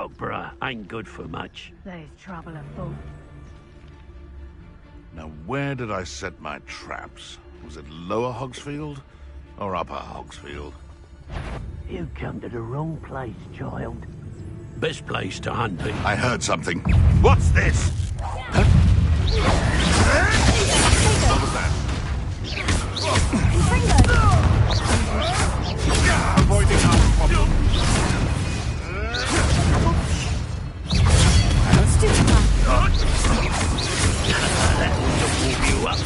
Brogborough ain't good for much. There's trouble afoot. Now, where did I set my traps? Was it Lower Hogsfield or Upper Hogsfield? You come to the wrong place, child. Best place to hunt people. I heard something. What's this? Huh? What was that? Avoiding our problem. That will warm you up.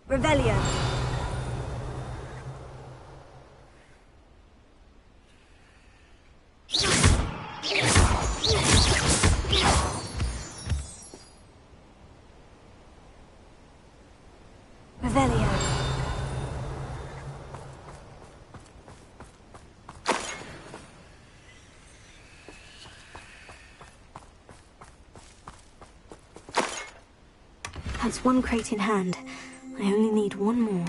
Revelio. Revelio. That's one crate in hand. I only need one more.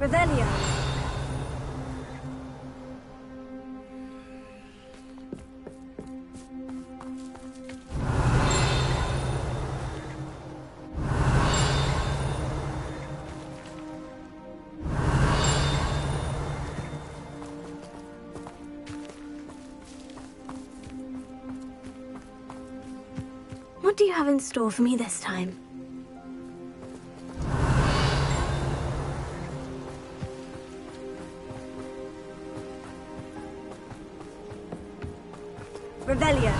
Revelio. What do you have in store for me this time? Revelio.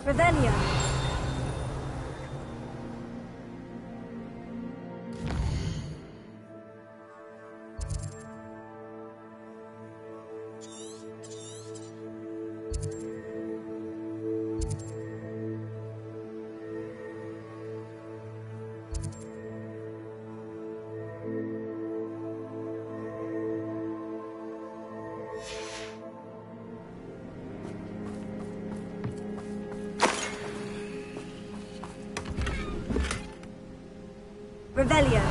Revelio. Revelio.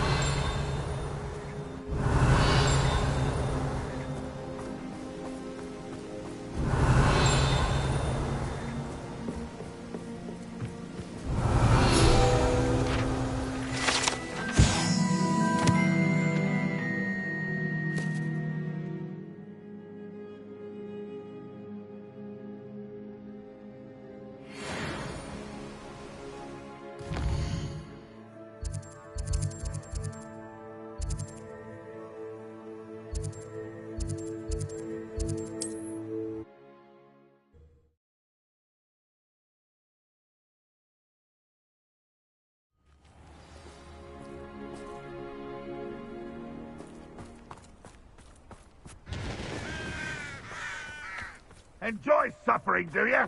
Enjoy suffering, do you?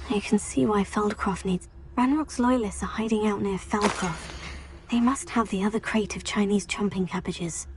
You can see why Feldcroft needs... Ranrock's loyalists are hiding out near Feldcroft. They must have the other crate of Chinese chumping cabbages.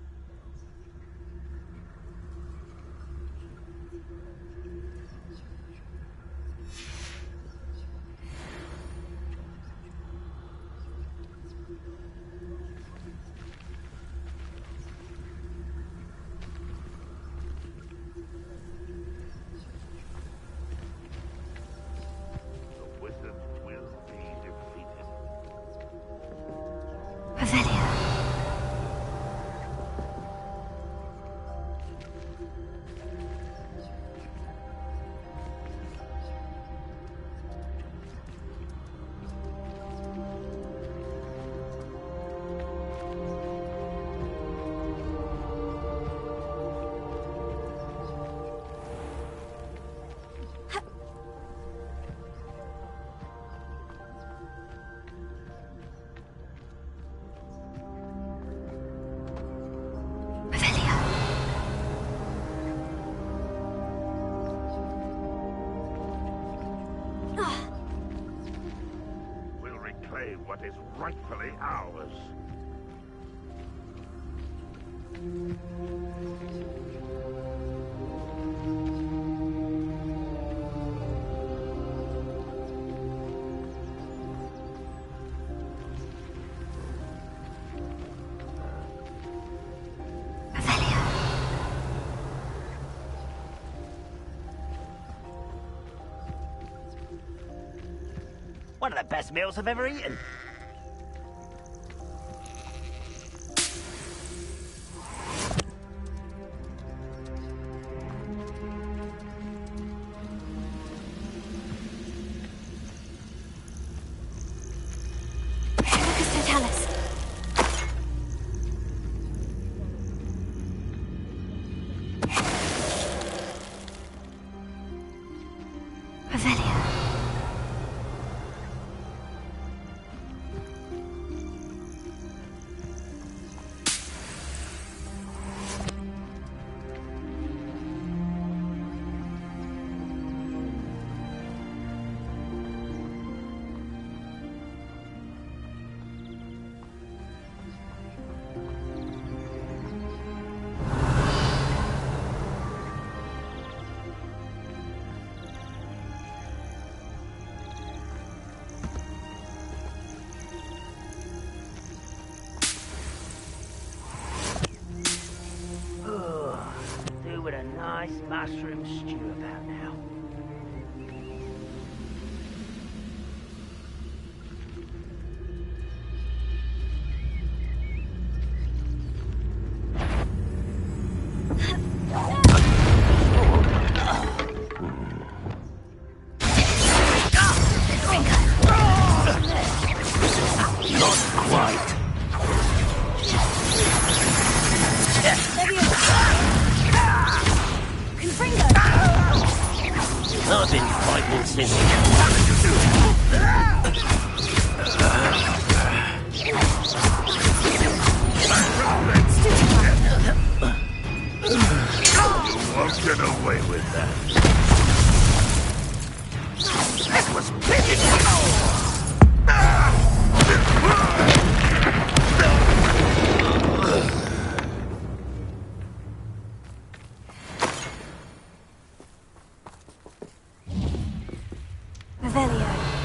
What is rightfully ours. One of the best meals I've ever eaten. Nice mushroom stew about now. Not quite. I've been fighting since. You won't get away with that. That was pitiful. Revelio.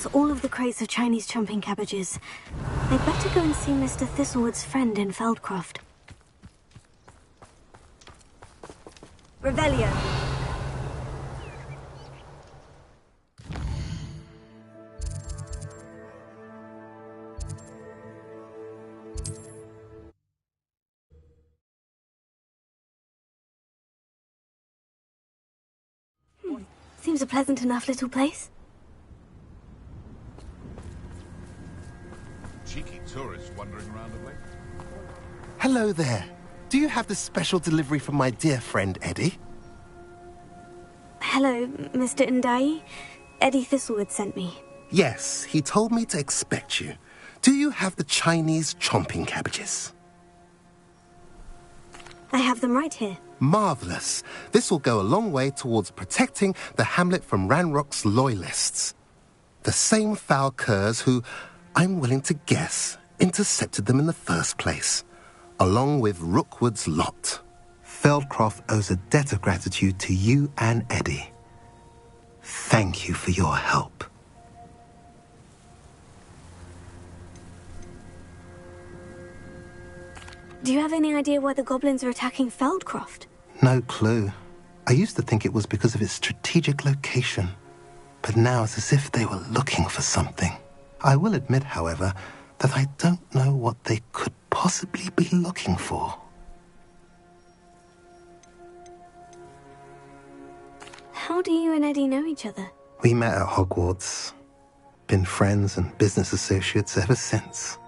That's all of the crates of Chinese chomping cabbages. They'd better go and see Mr. Thistlewood's friend in Feldcroft. Revelio. Seems a pleasant enough little place. Cheeky tourists wandering around the way. Hello there. Do you have the special delivery from my dear friend Eddie? Hello, Mr. Ndai. Eddie Thistlewood sent me. Yes, he told me to expect you. Do you have the Chinese chomping cabbages? I have them right here. Marvellous. This will go a long way towards protecting the hamlet from Ranrock's loyalists. The same foul curs who, I'm willing to guess, intercepted them in the first place, along with Rookwood's lot. Feldcroft owes a debt of gratitude to you and Eddie. Thank you for your help. Do you have any idea why the goblins are attacking Feldcroft? No clue. I used to think it was because of its strategic location, but now it's as if they were looking for something. I will admit, however, that I don't know what they could possibly be looking for. How do you and Eddie know each other? We met at Hogwarts. Been friends and business associates ever since.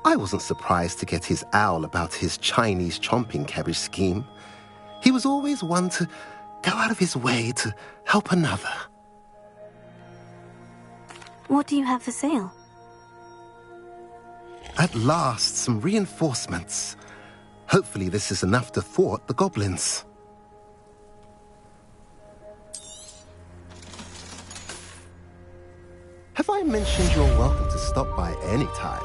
I wasn't surprised to get his owl about his Chinese chomping cabbage scheme. He was always one to go out of his way to help another. What do you have for sale? At last, some reinforcements. Hopefully this is enough to thwart the goblins. Have I mentioned you're welcome to stop by any time?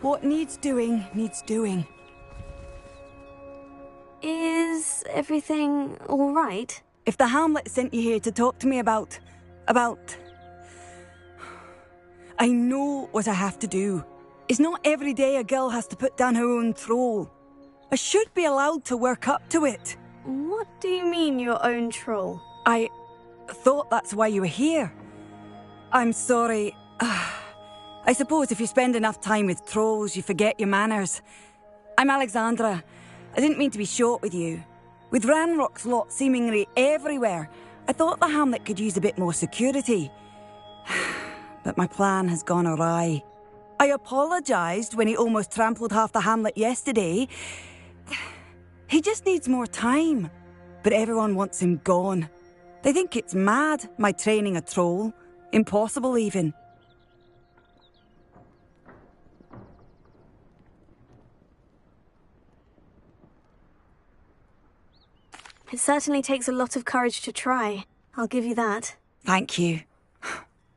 What needs doing, needs doing. Is everything all right? If the Hamlet sent you here to talk to me about... I know what I have to do. It's not every day a girl has to put down her own troll. I should be allowed to work up to it. What do you mean, your own troll? I thought that's why you were here. I'm sorry. I suppose if you spend enough time with trolls, you forget your manners. I'm Alexandra. I didn't mean to be short with you. With Ranrock's lot seemingly everywhere, I thought the hamlet could use a bit more security. But my plan has gone awry. I apologised when he almost trampled half the hamlet yesterday. He just needs more time. But everyone wants him gone. They think it's mad, my training a troll. Impossible, even. It certainly takes a lot of courage to try. I'll give you that. Thank you.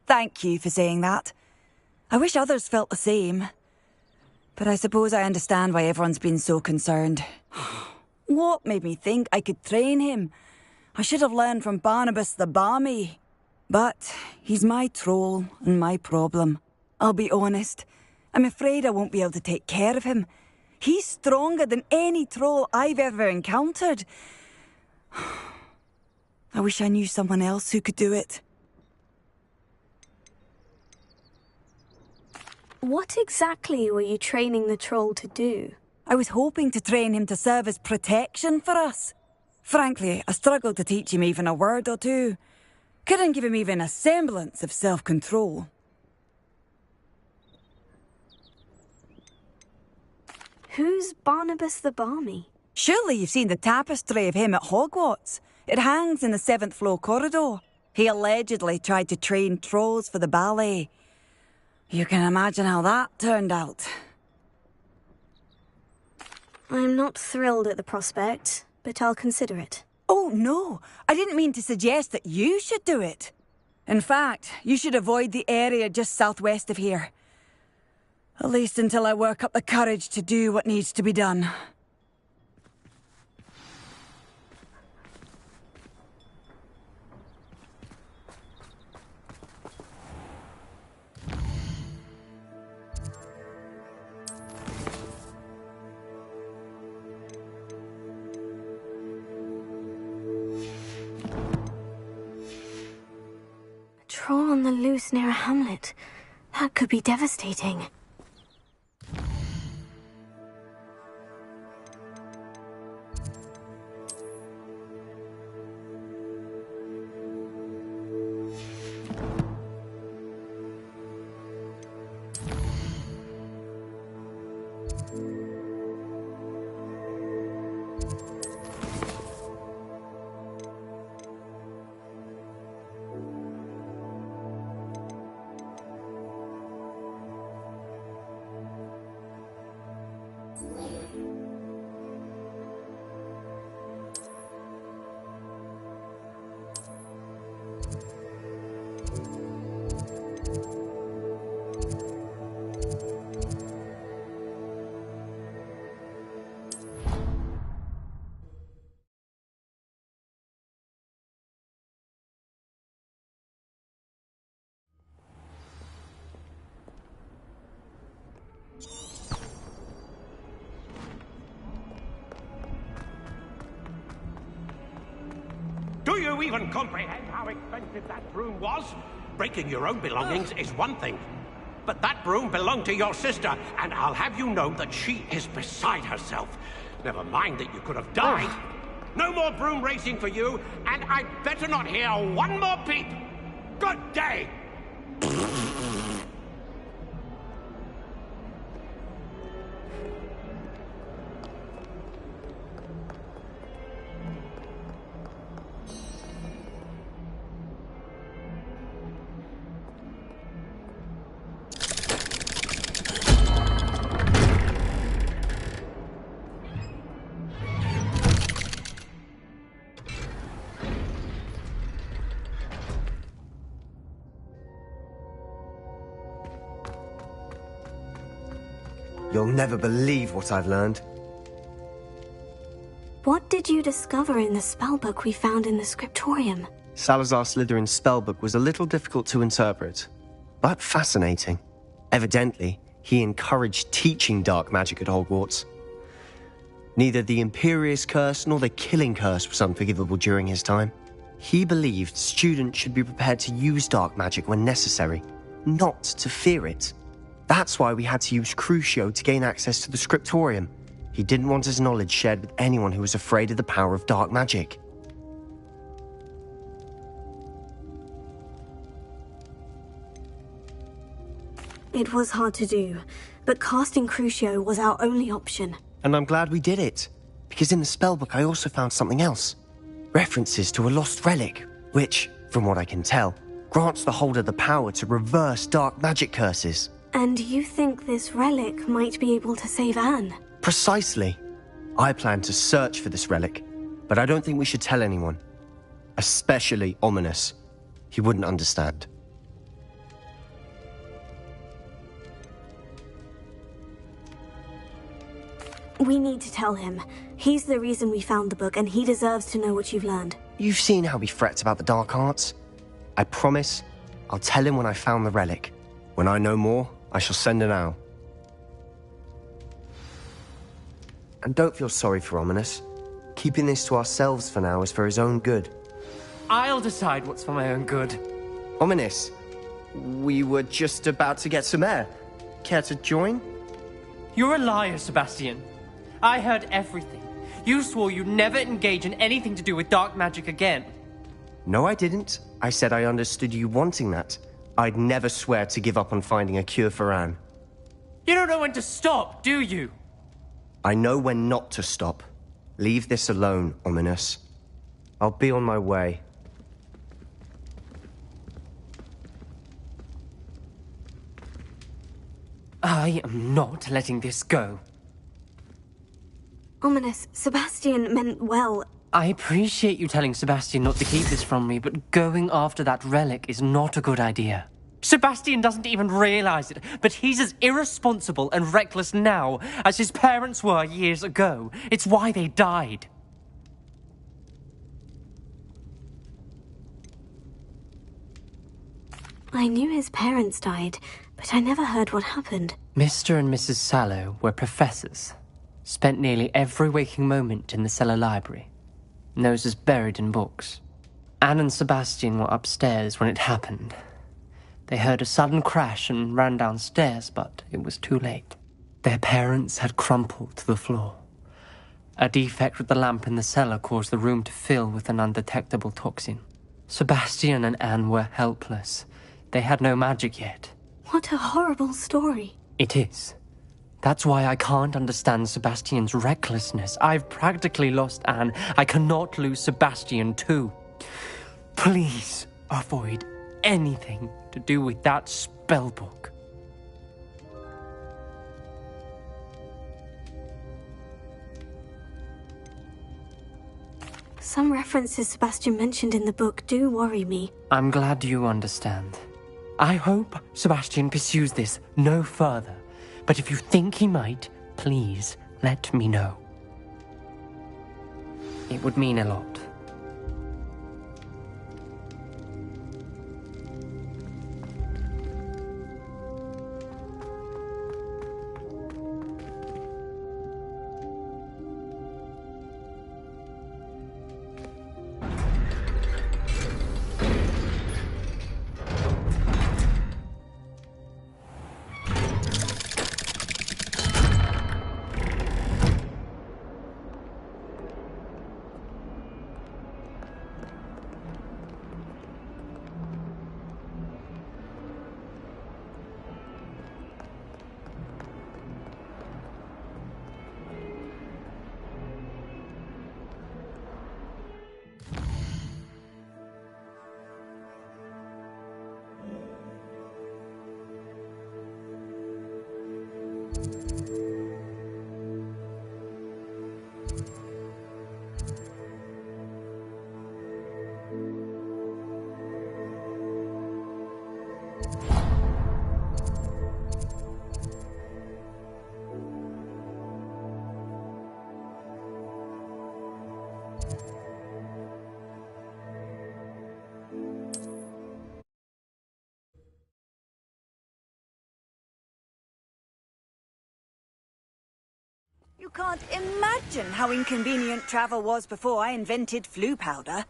Thank you for saying that. I wish others felt the same. But I suppose I understand why everyone's been so concerned. What made me think I could train him? I should have learned from Barnabas the Barmy. But he's my troll and my problem. I'll be honest. I'm afraid I won't be able to take care of him. He's stronger than any troll I've ever encountered. I wish I knew someone else who could do it. What exactly were you training the troll to do? I was hoping to train him to serve as protection for us. Frankly, I struggled to teach him even a word or two. Couldn't give him even a semblance of self-control. Who's Barnabas the Barmy? Surely you've seen the tapestry of him at Hogwarts. It hangs in the 7th floor corridor. He allegedly tried to train trolls for the ballet. You can imagine how that turned out. I'm not thrilled at the prospect, but I'll consider it. Oh, no. I didn't mean to suggest that you should do it. In fact, you should avoid the area just southwest of here. At least until I work up the courage to do what needs to be done. Troll on the loose near a hamlet. That could be devastating. Do you even comprehend how expensive that broom was? Breaking your own belongings is one thing, but that broom belonged to your sister, and I'll have you know that she is beside herself. Never mind that you could have died. No more broom racing for you, and I'd better not hear one more peep. Good day! You'll never believe what I've learned. What did you discover in the spellbook we found in the scriptorium? Salazar Slytherin's spellbook was a little difficult to interpret, but fascinating. Evidently, he encouraged teaching dark magic at Hogwarts. Neither the Imperious Curse nor the Killing Curse was unforgivable during his time. He believed students should be prepared to use dark magic when necessary, not to fear it. That's why we had to use Crucio to gain access to the scriptorium. He didn't want his knowledge shared with anyone who was afraid of the power of dark magic. It was hard to do, but casting Crucio was our only option. And I'm glad we did it, because in the spellbook I also found something else. References to a lost relic, which, from what I can tell, grants the holder the power to reverse dark magic curses. And you think this relic might be able to save Anne? Precisely. I plan to search for this relic, but I don't think we should tell anyone. Especially Ominous. He wouldn't understand. We need to tell him. He's the reason we found the book, and he deserves to know what you've learned. You've seen how he frets about the dark arts. I promise I'll tell him when I found the relic. When I know more, I shall send an owl. And don't feel sorry for Ominous. Keeping this to ourselves for now is for his own good. I'll decide what's for my own good. Ominous, we were just about to get some air. Care to join? You're a liar, Sebastian. I heard everything. You swore you'd never engage in anything to do with dark magic again. No, I didn't. I said I understood you wanting that. I'd never swear to give up on finding a cure for Anne. You don't know when to stop, do you? I know when not to stop. Leave this alone, Ominous. I'll be on my way. I am not letting this go. Ominous, Sebastian meant well. I appreciate you telling Sebastian not to keep this from me, but going after that relic is not a good idea. Sebastian doesn't even realize it, but he's as irresponsible and reckless now as his parents were years ago. It's why they died. I knew his parents died, but I never heard what happened. Mr. and Mrs. Sallow were professors. Spent nearly every waking moment in the cellar library. Noses buried in books. Anne and Sebastian were upstairs when it happened. They heard a sudden crash and ran downstairs, but it was too late. Their parents had crumpled to the floor. A defect with the lamp in the cellar caused the room to fill with an undetectable toxin. Sebastian and Anne were helpless. They had no magic yet. What a horrible story. It is. That's why I can't understand Sebastian's recklessness. I've practically lost Anne. I cannot lose Sebastian too. Please avoid anything to do with that spellbook. Some references Sebastian mentioned in the book do worry me. I'm glad you understand. I hope Sebastian pursues this no further. But if you think he might, please let me know. It would mean a lot. You can't imagine how inconvenient travel was before I invented flu powder.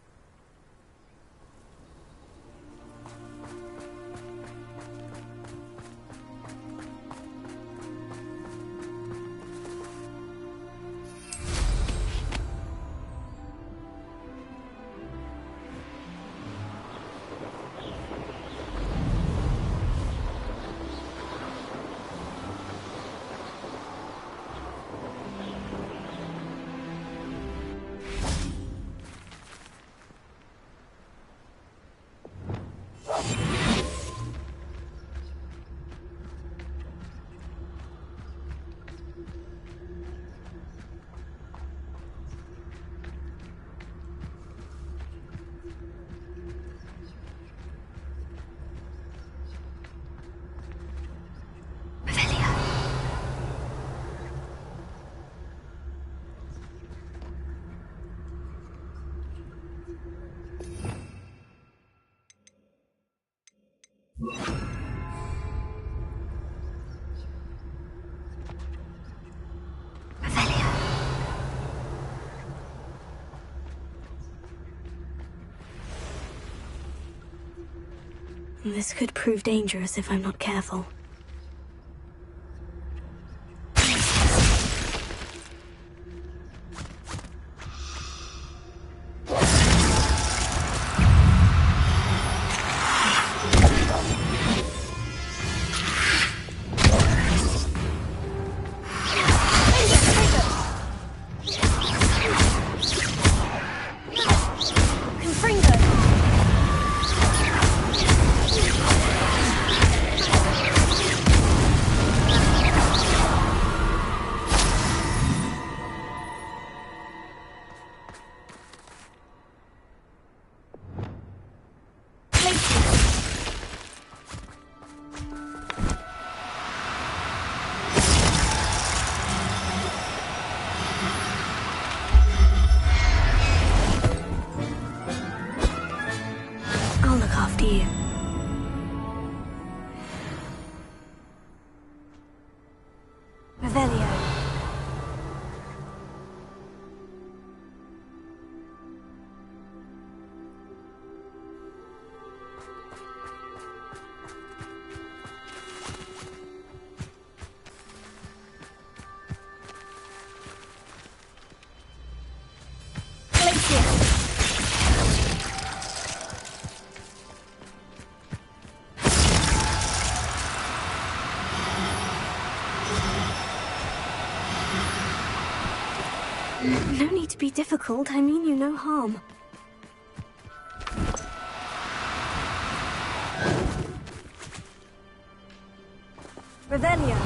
This could prove dangerous if I'm not careful. No need to be difficult. I mean you no harm. Revelio.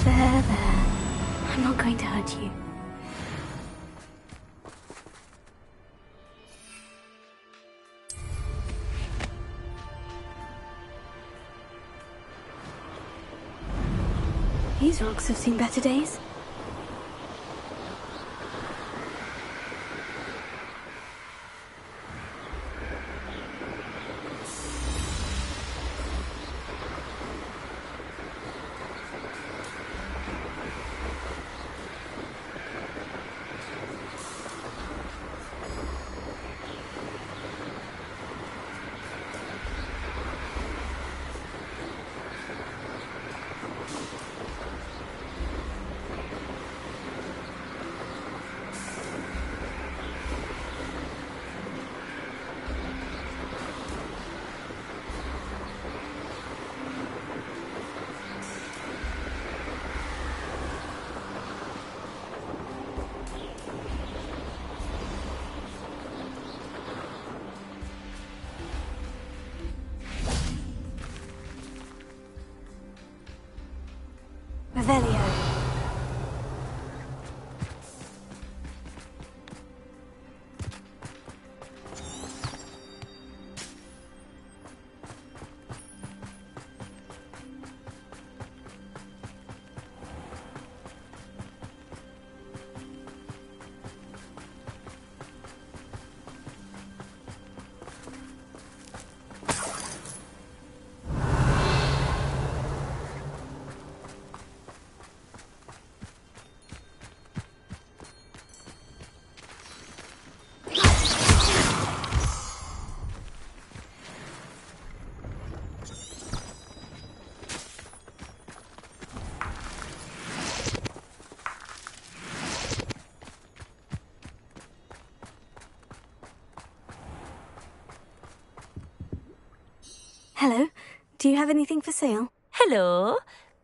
There. I'm not going to hurt you. These rocks have seen better days. Revelio. Hello. Do you have anything for sale? Hello.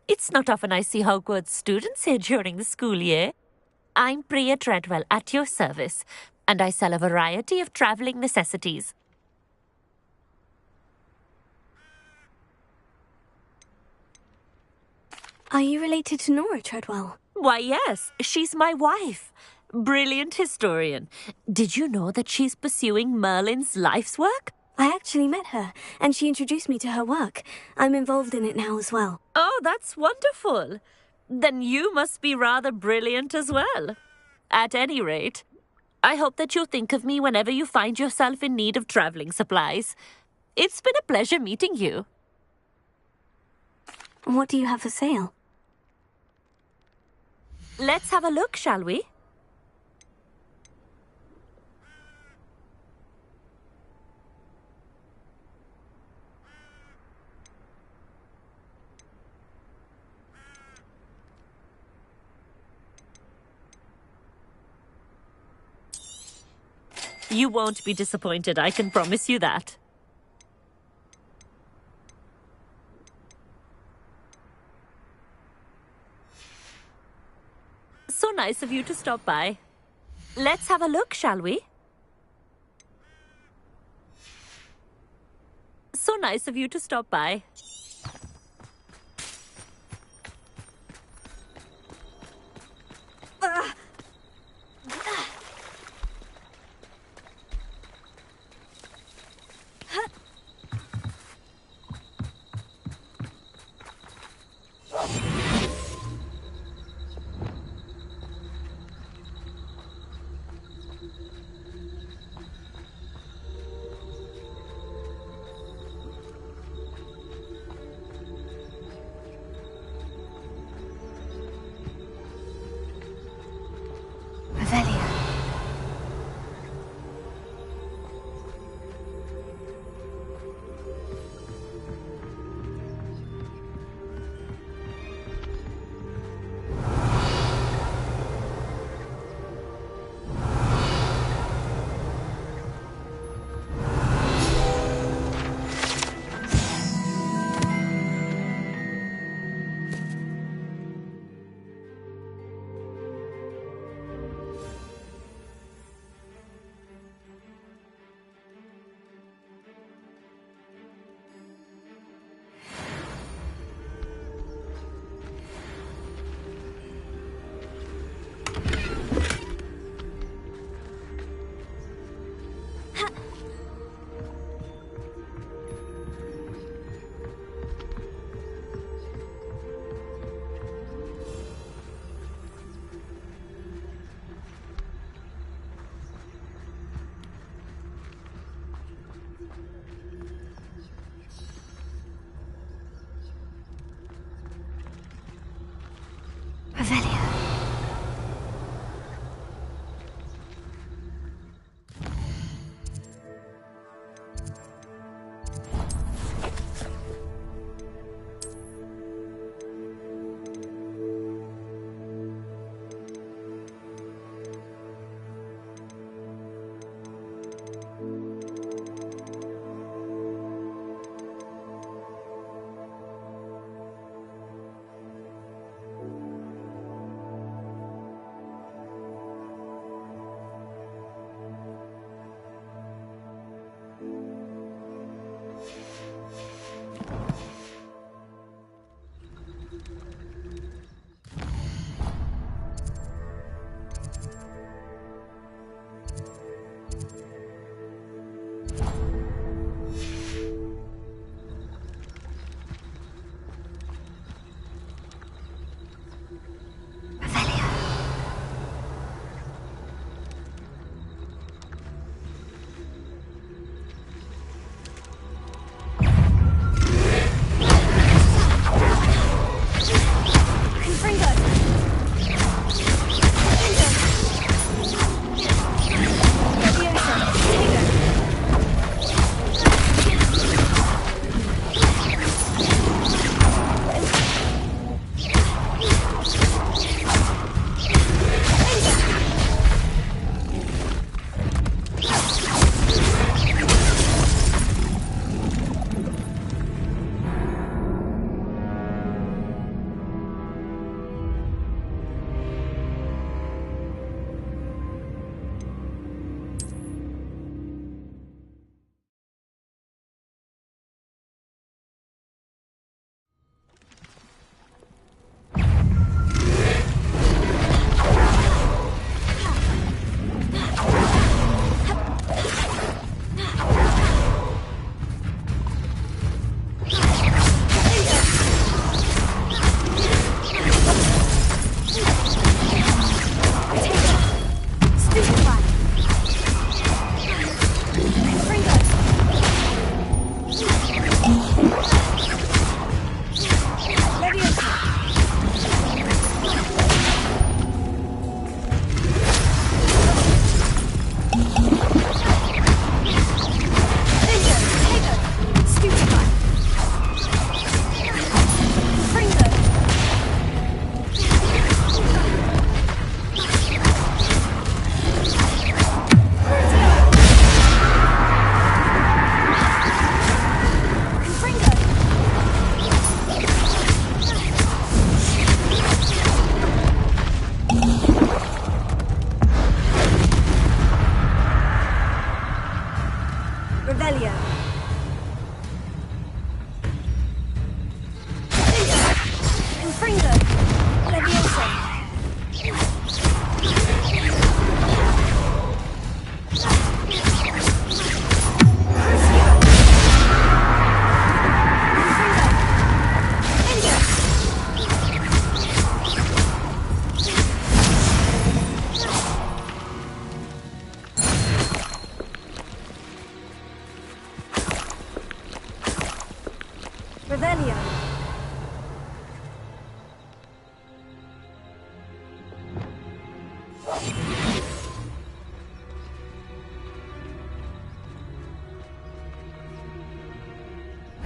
It's not often I see Hogwarts students here during the school year. I'm Priya Treadwell at your service, and I sell a variety of travelling necessities. Are you related to Nora Treadwell? Why, yes. She's my wife. Brilliant historian. Did you know that she's pursuing Merlin's life's work? I actually met her, and she introduced me to her work. I'm involved in it now as well. Oh, that's wonderful. Then you must be rather brilliant as well. At any rate, I hope that you'll think of me whenever you find yourself in need of travelling supplies. It's been a pleasure meeting you. What do you have for sale? Let's have a look, shall we? You won't be disappointed, I can promise you that. So nice of you to stop by. Let's have a look, shall we? So nice of you to stop by. Revelio.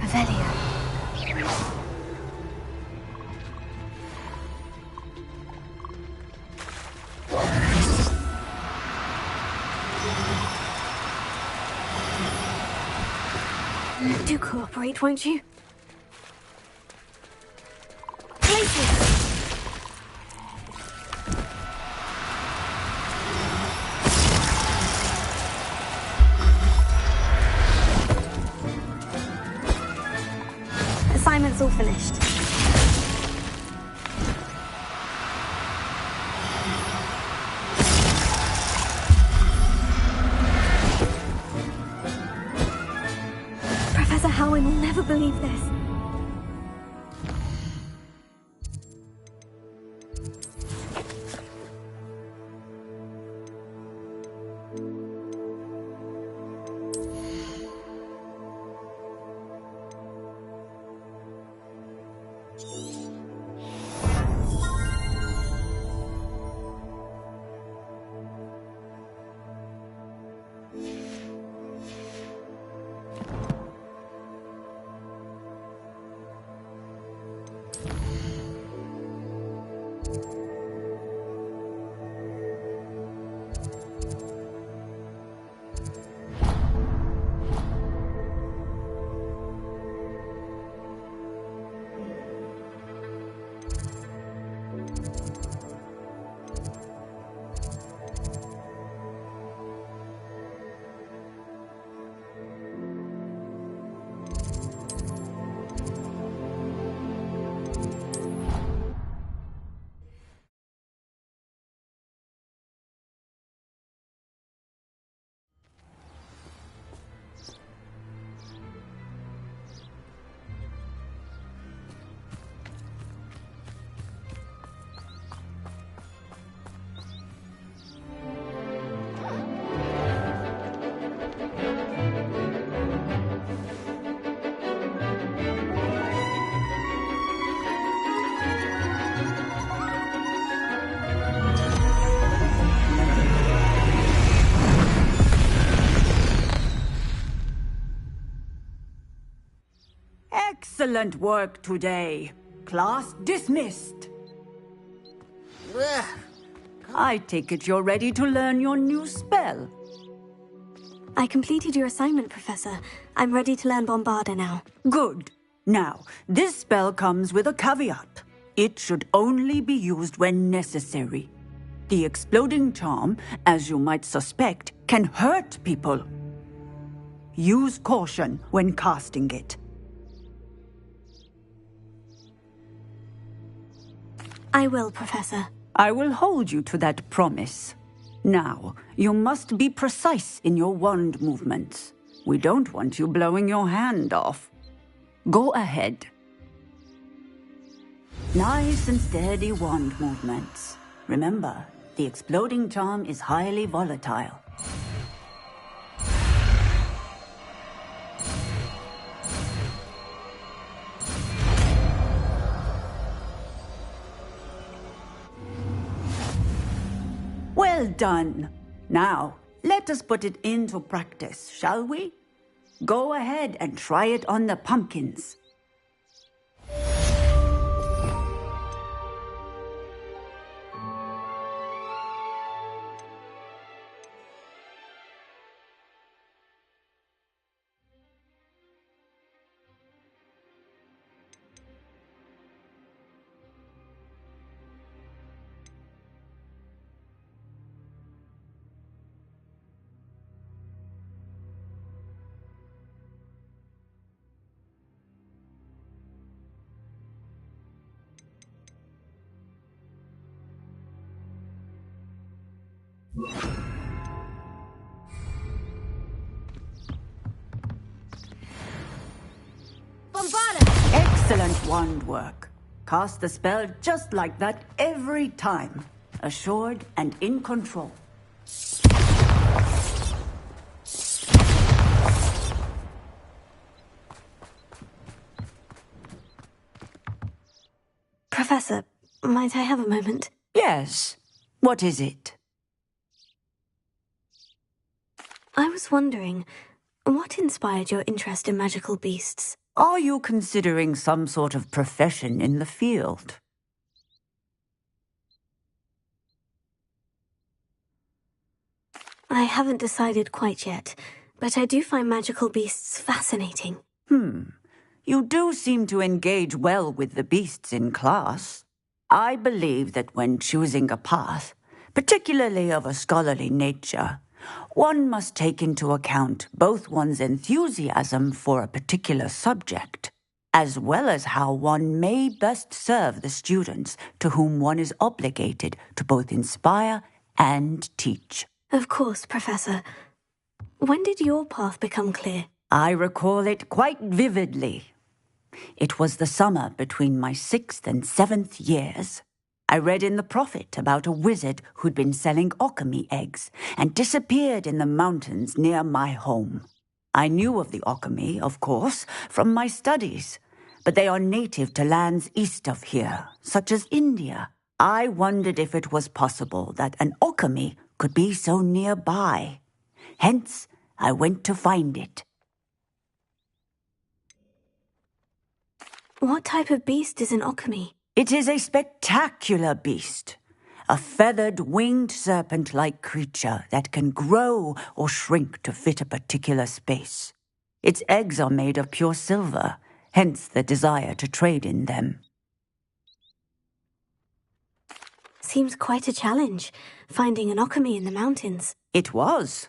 Revelio. Do cooperate, won't you? Places! Assignment's all finished. Professor Howin will never believe this. Excellent work today. Class dismissed. I take it you're ready to learn your new spell. I completed your assignment, Professor. I'm ready to learn Bombarda now. Good. Now, this spell comes with a caveat. It should only be used when necessary. The exploding charm, as you might suspect, can hurt people. Use caution when casting it. I will, Professor. I will hold you to that promise. Now, you must be precise in your wand movements. We don't want you blowing your hand off. Go ahead. Nice and steady wand movements. Remember, the exploding charm is highly volatile. Well done. Now, let us put it into practice, shall we? Go ahead and try it on the pumpkins. Bombarda! Excellent wand work. Cast the spell just like that every time. Assured and in control. Professor, might I have a moment? Yes. What is it? I was wondering, what inspired your interest in magical beasts? Are you considering some sort of profession in the field? I haven't decided quite yet, but I do find magical beasts fascinating. You do seem to engage well with the beasts in class. I believe that when choosing a path, particularly of a scholarly nature, one must take into account both one's enthusiasm for a particular subject, as well as how one may best serve the students to whom one is obligated to both inspire and teach. Of course, Professor. When did your path become clear? I recall it quite vividly. It was the summer between my 6th and 7th years. I read in the Prophet about a wizard who'd been selling alchemy eggs and disappeared in the mountains near my home. I knew of the alchemy, of course, from my studies, but they are native to lands east of here, such as India. I wondered if it was possible that an alchemy could be so nearby. Hence, I went to find it. What type of beast is an alchemy? It is a spectacular beast. A feathered, winged serpent-like creature that can grow or shrink to fit a particular space. Its eggs are made of pure silver, hence the desire to trade in them. Seems quite a challenge, finding an alchemy in the mountains. It was.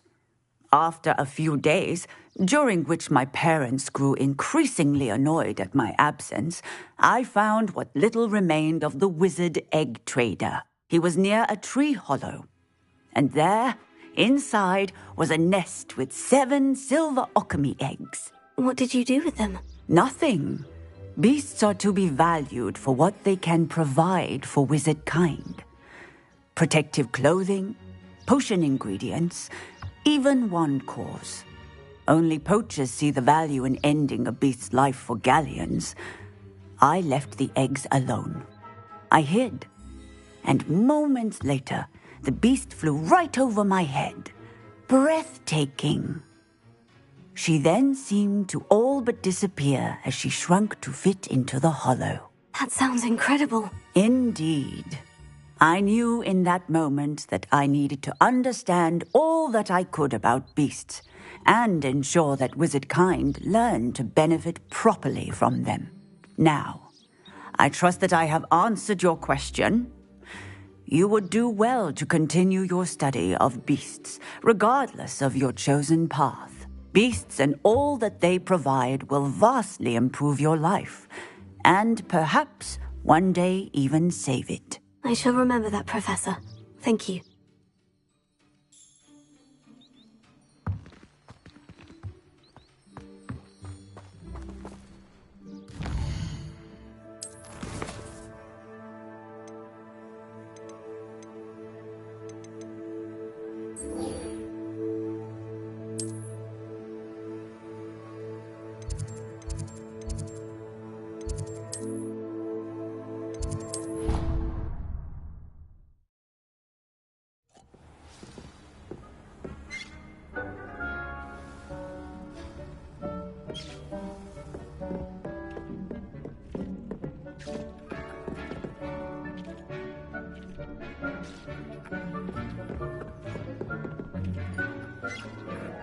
After a few days, during which my parents grew increasingly annoyed at my absence, I found what little remained of the wizard egg trader. He was near a tree hollow. And there, inside, was a nest with 7 silver alchemy eggs. What did you do with them? Nothing. Beasts are to be valued for what they can provide for wizard kind. Protective clothing, potion ingredients, even one cause. Only poachers see the value in ending a beast's life for galleons. I left the eggs alone. I hid. And moments later, the beast flew right over my head. Breathtaking. She then seemed to all but disappear as she shrunk to fit into the hollow. That sounds incredible. Indeed. I knew in that moment that I needed to understand all that I could about beasts and ensure that wizard kind learned to benefit properly from them. Now, I trust that I have answered your question. You would do well to continue your study of beasts, regardless of your chosen path. Beasts and all that they provide will vastly improve your life, and perhaps one day even save it. I shall remember that, Professor. Thank you.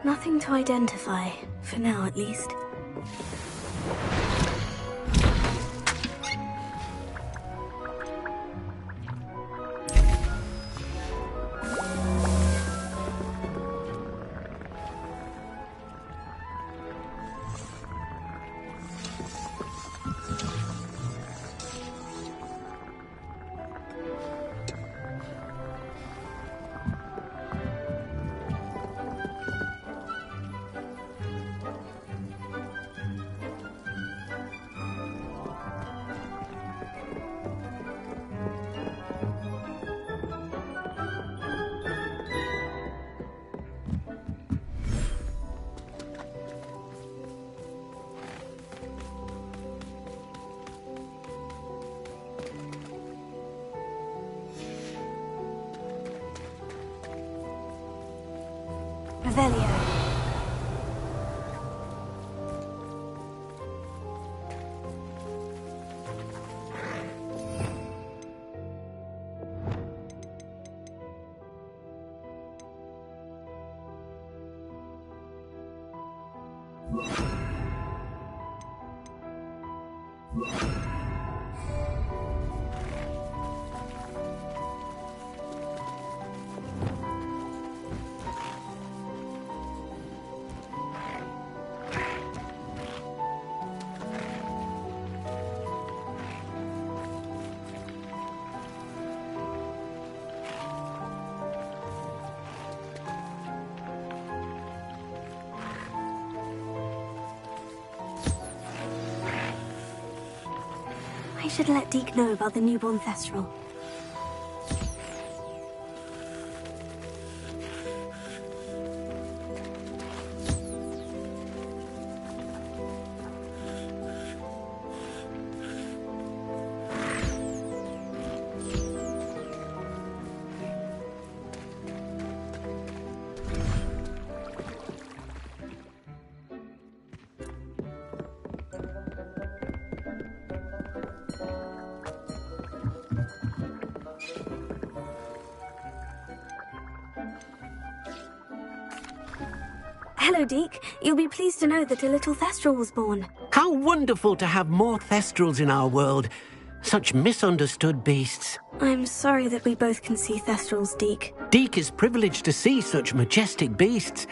Nothing to identify, for now at least. Revelio. I should let Deke know about the newborn Thestral. Hello, Deke. You'll be pleased to know that a little Thestral was born. How wonderful to have more Thestrals in our world. Such misunderstood beasts. I'm sorry that we both can see Thestrals, Deke. Deke is privileged to see such majestic beasts,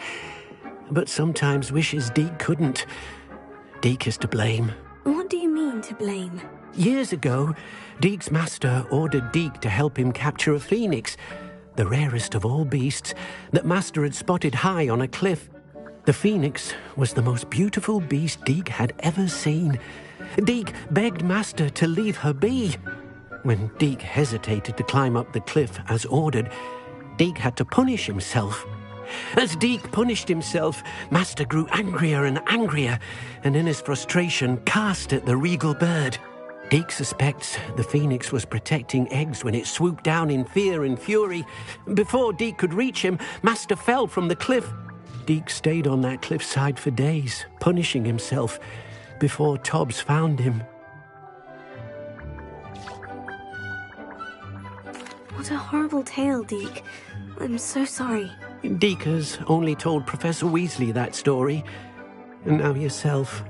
but sometimes wishes Deke couldn't. Deke is to blame. What do you mean, to blame? Years ago, Deke's master ordered Deke to help him capture a phoenix, the rarest of all beasts, that master had spotted high on a cliff. The phoenix was the most beautiful beast Deke had ever seen. Deke begged master to leave her be. When Deke hesitated to climb up the cliff as ordered, Deke had to punish himself. As Deke punished himself, master grew angrier and angrier, and in his frustration cast at the regal bird. Deke suspects the phoenix was protecting eggs when it swooped down in fear and fury. Before Deke could reach him, master fell from the cliff. Deke stayed on that cliffside for days, punishing himself, before Tobbs found him. What a horrible tale, Deke. I'm so sorry. Deke has only told Professor Weasley that story, and now yourself.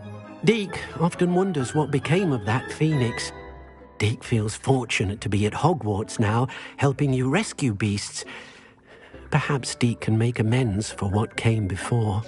Deke often wonders what became of that phoenix. Deke feels fortunate to be at Hogwarts now, helping you rescue beasts. Perhaps Deke can make amends for what came before.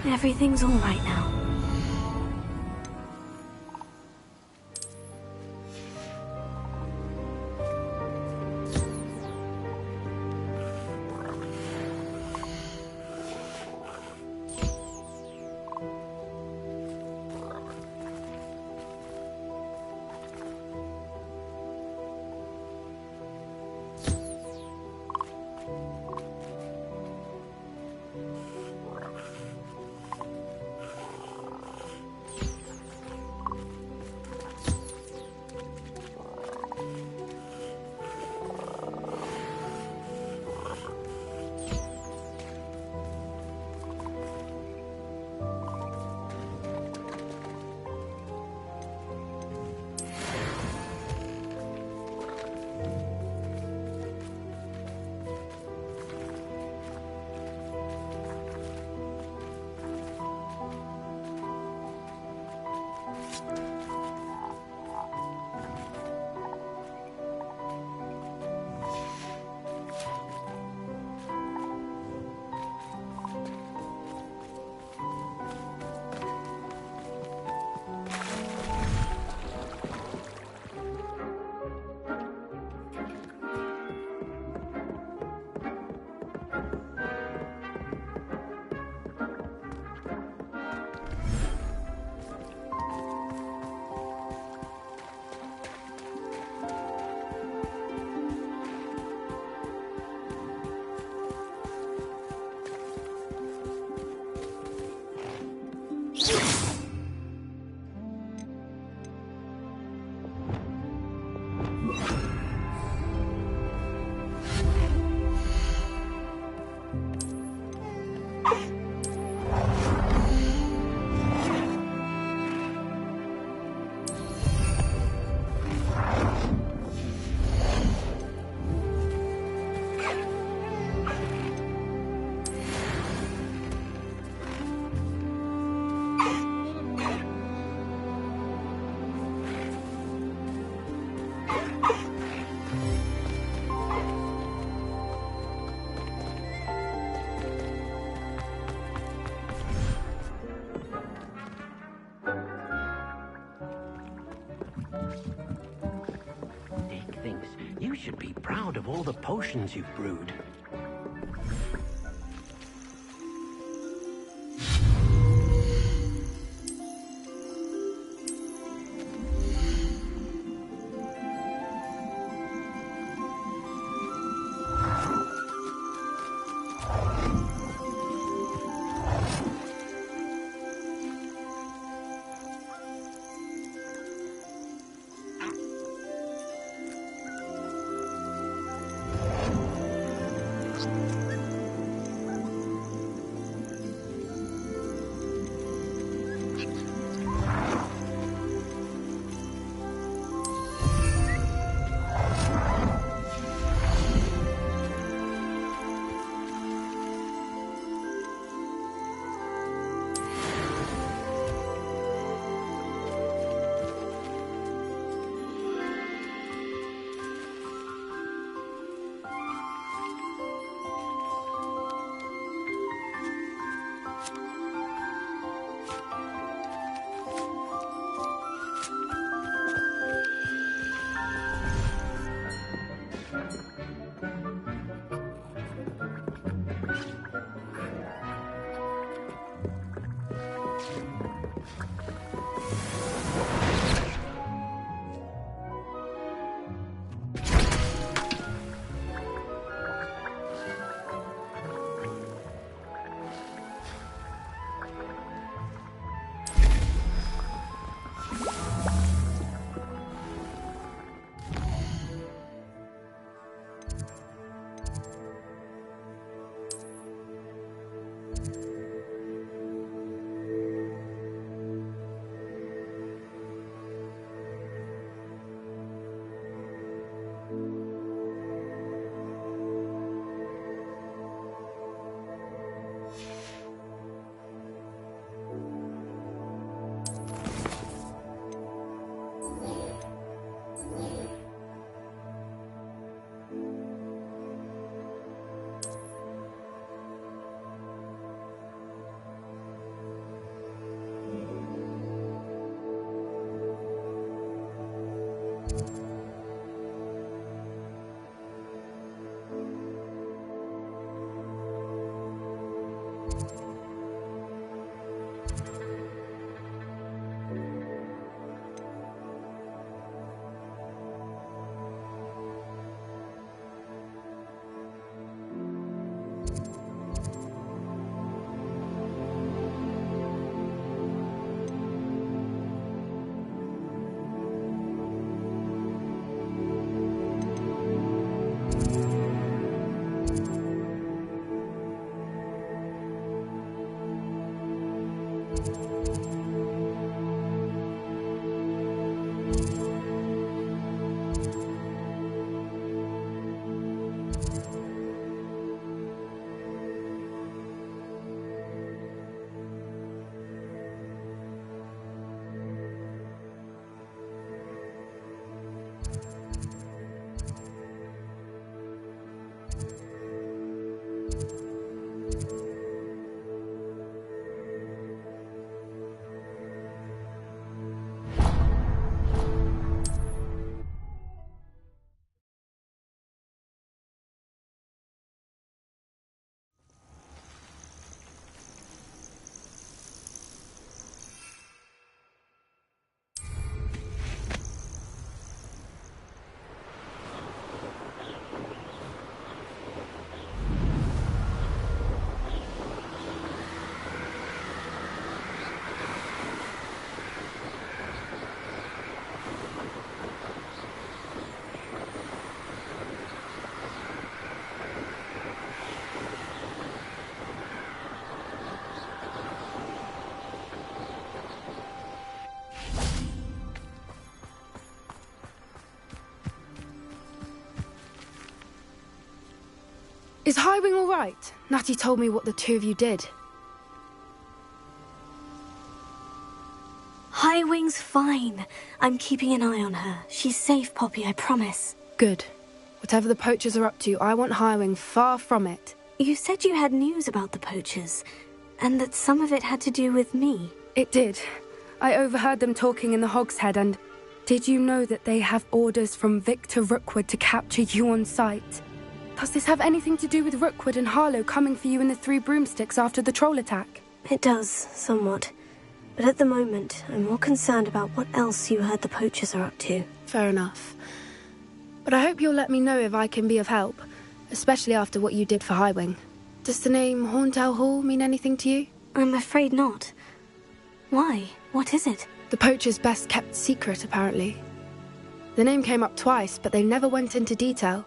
Everything's all right now. Dick thinks you should be proud of all the potions you've brewed. Is Highwing all right? Natty told me what the two of you did. Highwing's fine. I'm keeping an eye on her. She's safe, Poppy, I promise. Good. Whatever the poachers are up to, I want Highwing far from it. You said you had news about the poachers, and that some of it had to do with me. It did. I overheard them talking in the Hogshead, and did you know that they have orders from Victor Rookwood to capture you on sight? Does this have anything to do with Rookwood and Harlow coming for you in the Three Broomsticks after the troll attack? It does, somewhat. But at the moment, I'm more concerned about what else you heard the poachers are up to. Fair enough. But I hope you'll let me know if I can be of help, especially after what you did for Highwing. Does the name Horntail Hall mean anything to you? I'm afraid not. Why? What is it? The poachers' best kept secret, apparently. The name came up twice, but they never went into detail.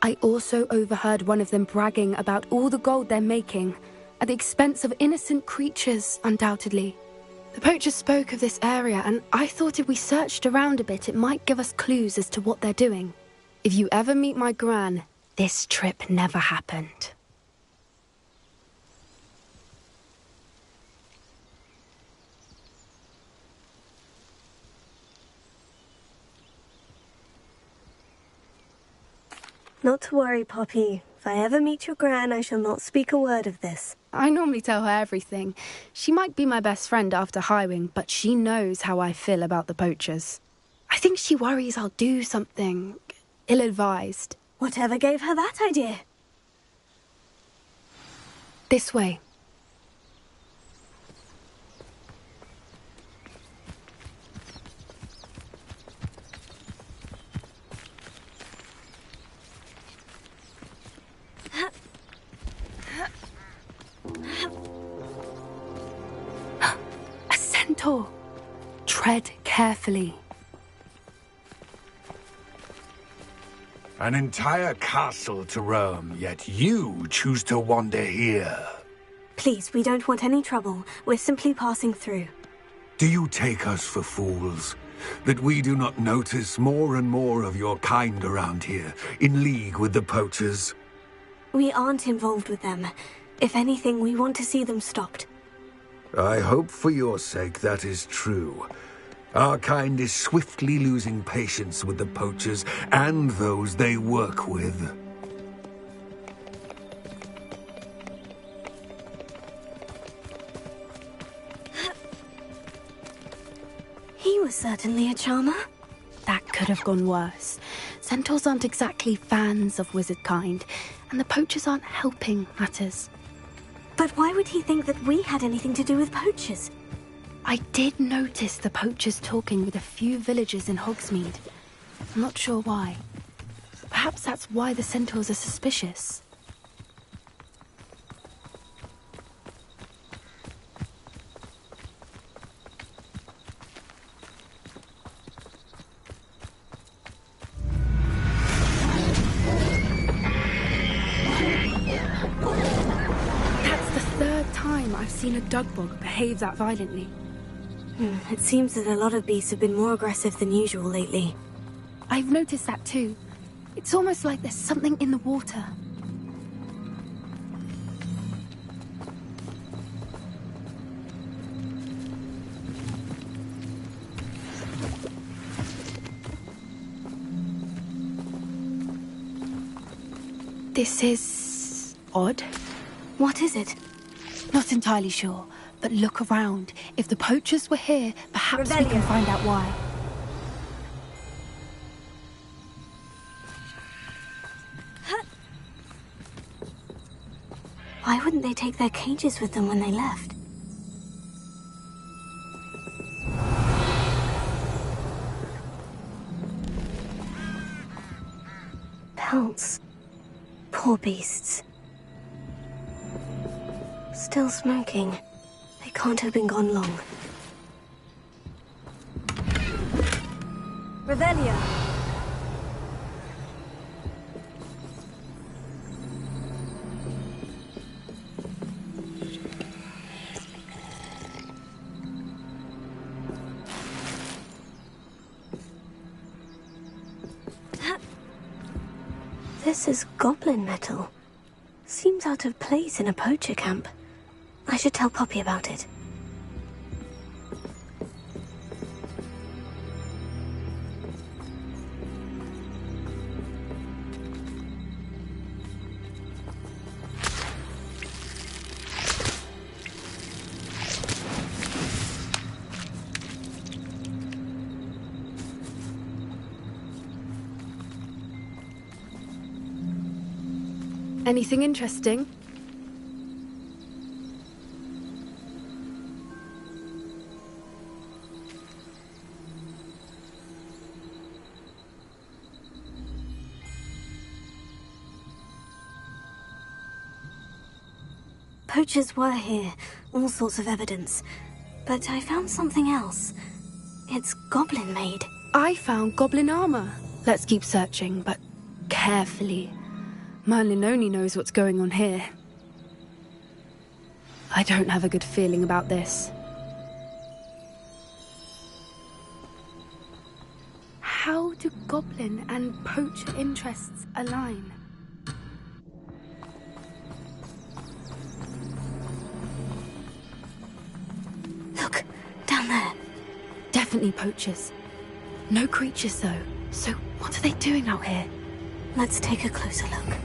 I also overheard one of them bragging about all the gold they're making, at the expense of innocent creatures, undoubtedly. The poachers spoke of this area, and I thought if we searched around a bit, it might give us clues as to what they're doing. If you ever meet my gran, this trip never happened. Not to worry, Poppy. If I ever meet your gran, I shall not speak a word of this. I normally tell her everything. She might be my best friend after Highwing, but she knows how I feel about the poachers. I think she worries I'll do something ill-advised. Whatever gave her that idea? This way. A centaur. Tread carefully. An entire castle to roam, yet you choose to wander here. Please, we don't want any trouble. We're simply passing through. Do you take us for fools? That we do not notice more and more of your kind around here, in league with the poachers? We aren't involved with them. If anything, we want to see them stopped. I hope for your sake that is true. Our kind is swiftly losing patience with the poachers and those they work with. He was certainly a charmer. That could have gone worse. Centaurs aren't exactly fans of wizard kind, and the poachers aren't helping matters. But why would he think that we had anything to do with poachers? I did notice the poachers talking with a few villagers in Hogsmeade. I'm not sure why. Perhaps that's why the centaurs are suspicious. That's the third time I've seen a dugbog behave that violently. It seems that a lot of beasts have been more aggressive than usual lately. I've noticed that too. It's almost like there's something in the water. This is odd. What is it? Not entirely sure, but look around. If the poachers were here, perhaps we can find out why. Why wouldn't they take their cages with them when they left? Pelts. Poor beasts. Still smoking. They can't have been gone long. Revelia! This is goblin metal. Seems out of place in a poacher camp. I should tell Poppy about it. Anything interesting? Poachers were here, all sorts of evidence. But I found something else. It's goblin-made. I found goblin armor. Let's keep searching, but carefully. Merlin only knows what's going on here. I don't have a good feeling about this. How do goblin and poacher interests align? Look, down there. Definitely poachers. No creatures, though. So what are they doing out here? Let's take a closer look.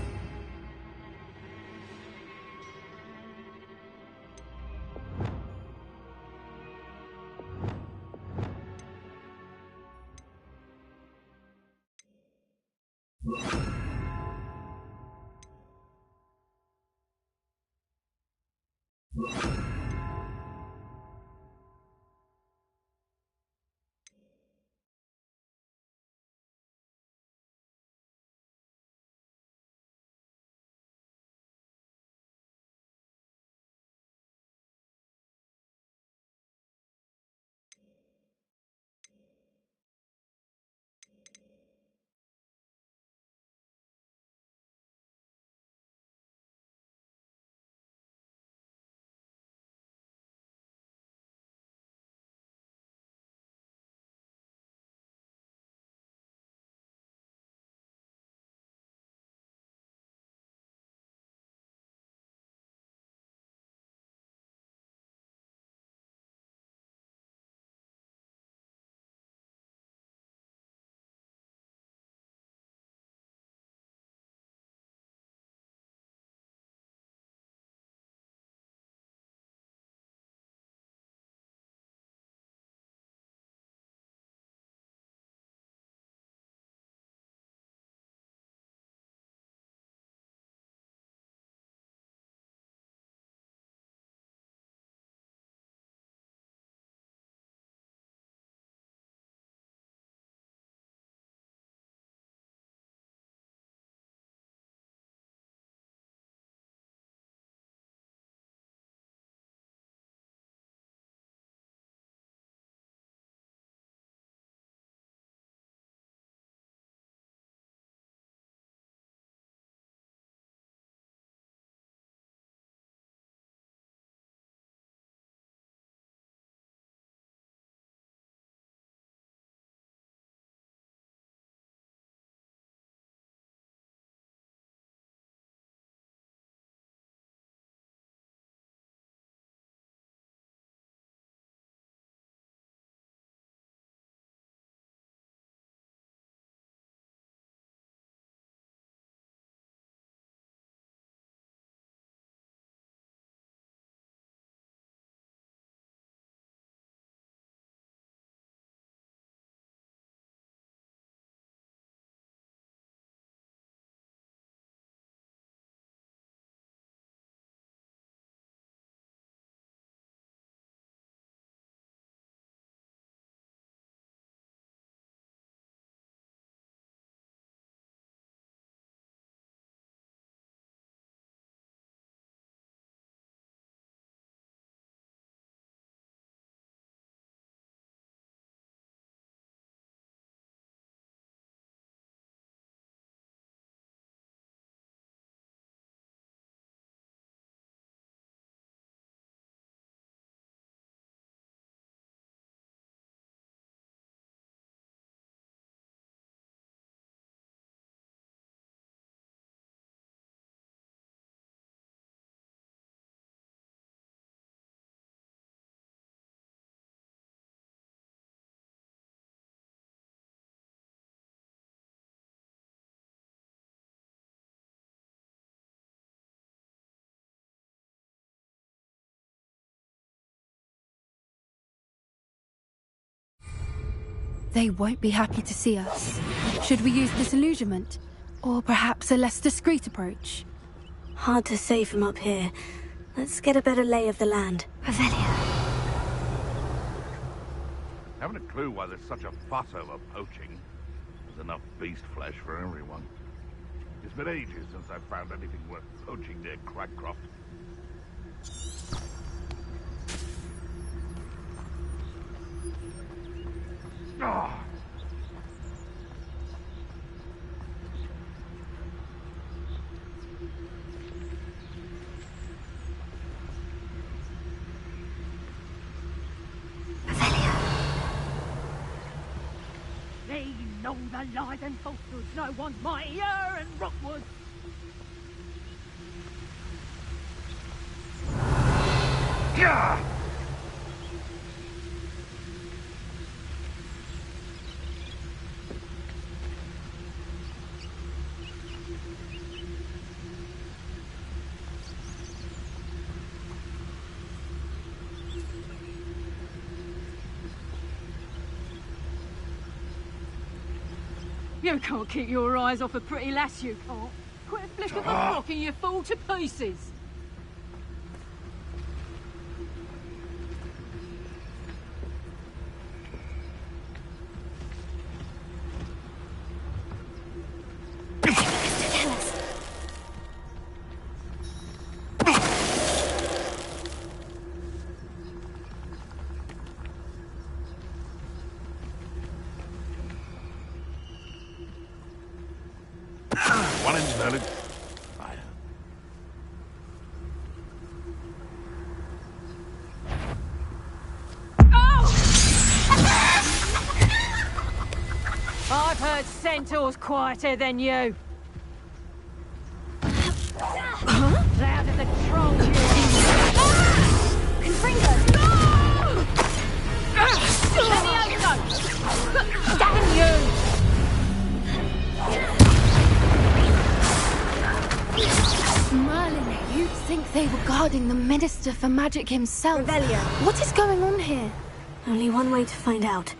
They won't be happy to see us. Should we use disillusionment? Or perhaps a less discreet approach? Hard to say from up here. Let's get a better lay of the land. Revelio. Haven't a clue why there's such a fuss over poaching. There's enough beast flesh for everyone. It's been ages since I've found anything worth poaching near Cragcroft. Oh. They know the lies and falsehoods no one's mightier and Rockwood. Yeah. You can't keep your eyes off a pretty lass, you can't. Quit a flick of a block and you fall to pieces. One engine's loaded. Fire. I've heard centaurs quieter than you. Louder the trolls, you Damn you! Merlin, you'd think they were guarding the Minister for Magic himself. Revelio. What is going on here? Only one way to find out.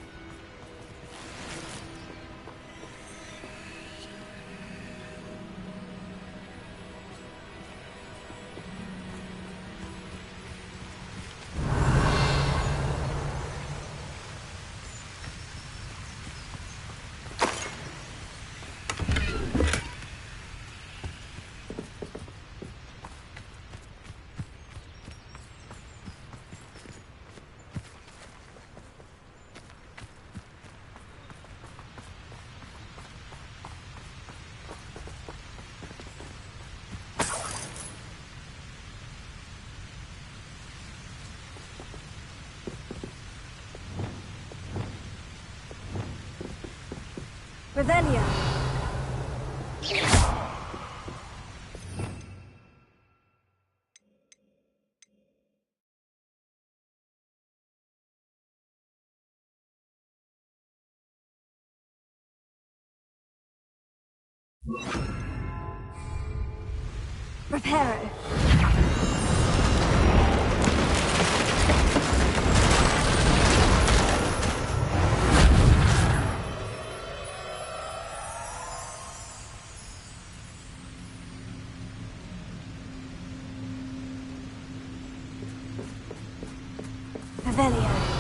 Revelio. Reparo. Revelio.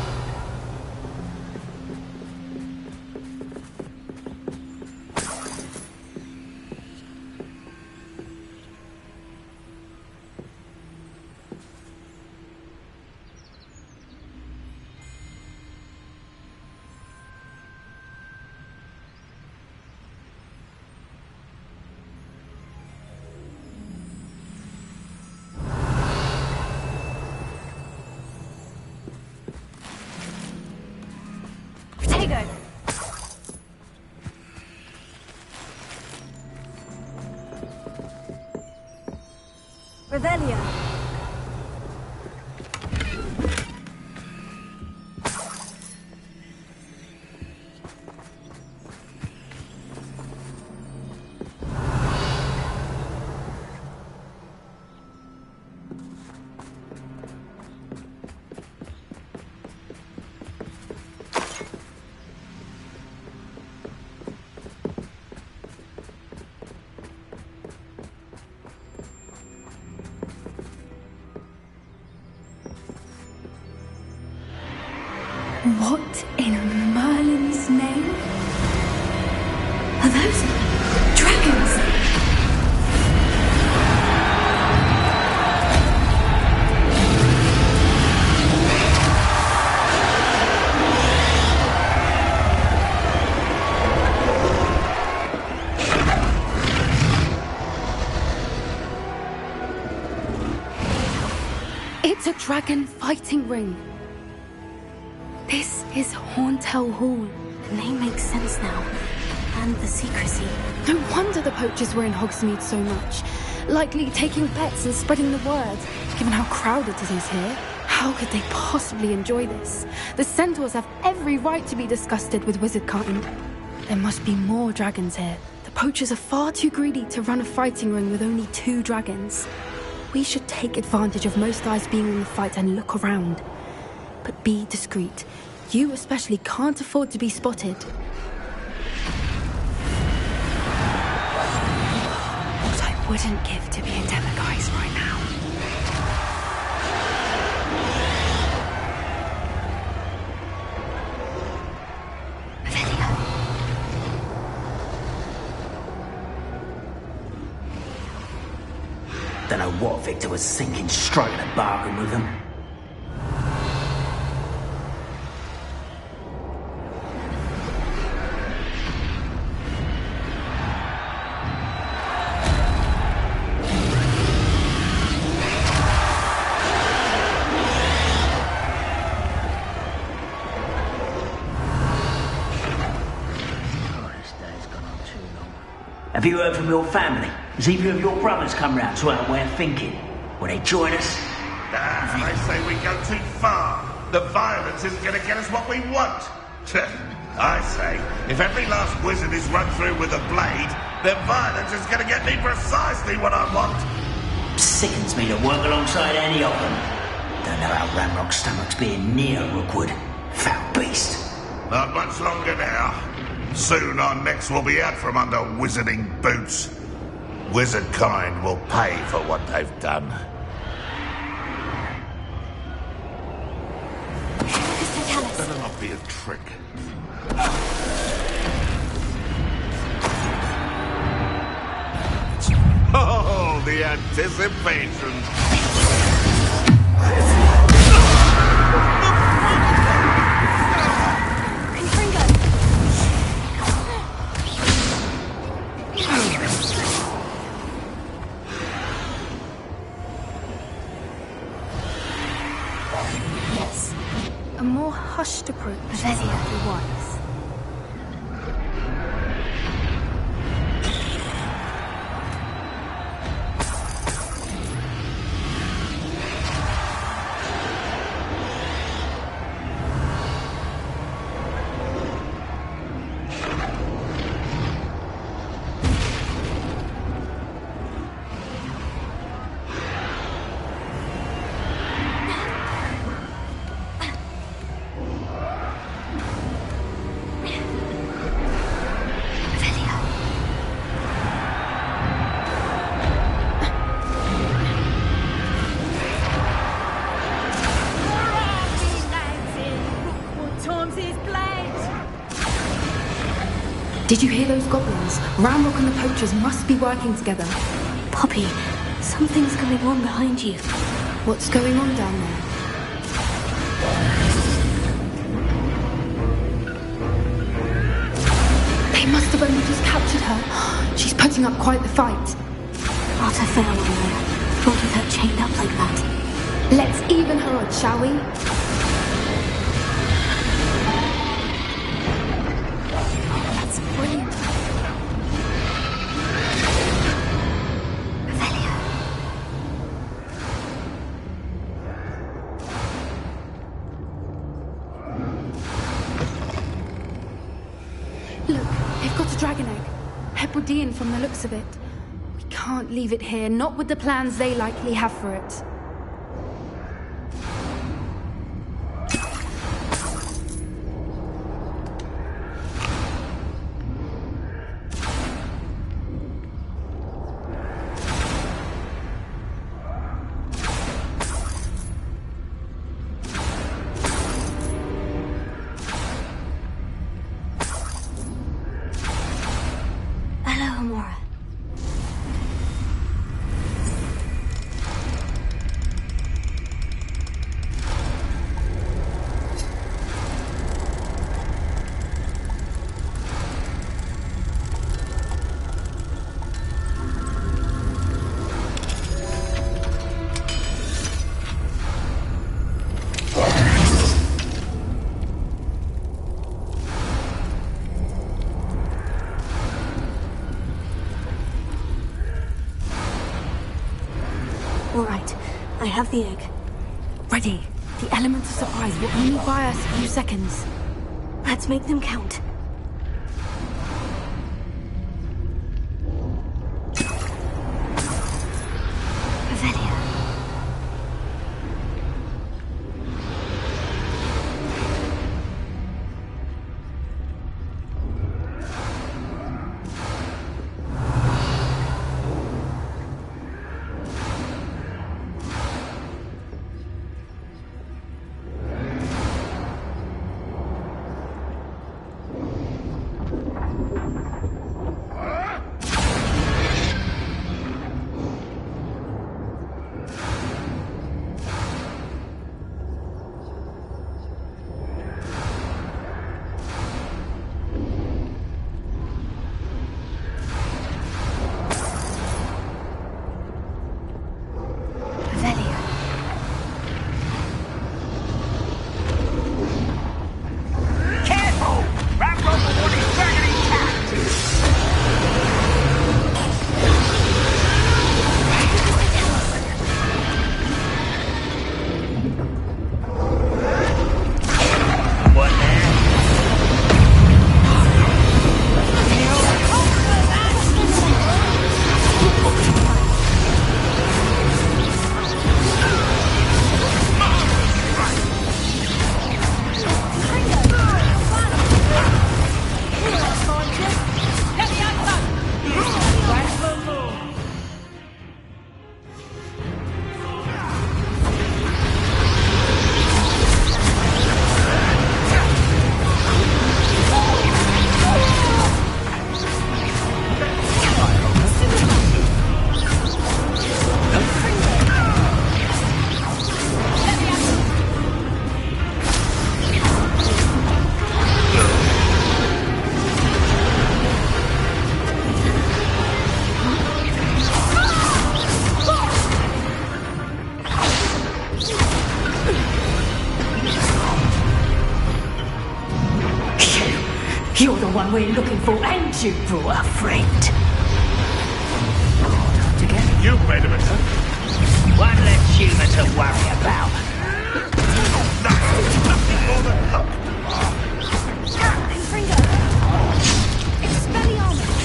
Revelio. What in Merlin's name? Are those dragons? It's a dragon fighting ring. This is Horntail Hall. The name makes sense now. And the secrecy. No wonder the poachers were in Hogsmeade so much. Likely taking bets and spreading the word. Given how crowded it is here, how could they possibly enjoy this? The centaurs have every right to be disgusted with wizard kind. There must be more dragons here. The poachers are far too greedy to run a fighting ring with only 2 dragons. We should take advantage of most eyes being in the fight and look around. But be discreet. You especially can't afford to be spotted. What I wouldn't give to be in Demiguise right now. Don't know what Victor was thinking, striking a bargain with them. Have you heard from your family? Has either of your brothers come round to our way of thinking? Will they join us? They say we go too far. The violence isn't going to get us what we want. I say, if every last wizard is run through with a blade, then violence is going to get me precisely what I want. Sickens me to work alongside any of them. Don't know how Ranrock's stomach's being near Rookwood. Foul beast. Not much longer now. Soon our necks will be out from under wizarding boots. Wizard kind will pay for what they've done. Better not be a trick. Oh, the anticipation. Yes. A more hushed approach is likely wise. Did you hear those goblins? Ranrock and the poachers must be working together. Poppy, something's going on behind you. What's going on down there? They must have only just captured her. She's putting up quite the fight. Not a fair one, though. Thought of her chained up like that. Let's even her odds, shall we? Brilliant. Look, they've got a dragon egg. Hebridean from the looks of it. We can't leave it here, not with the plans they likely have for it. All right, I have the egg. Ready. The element of surprise will only buy us a few seconds. Let's make them count. You're the one we're looking for, and you brought a friend. Together. You made of it, huh? One less human to worry about. Nothing more than luck. Confringo! Expelliarmus!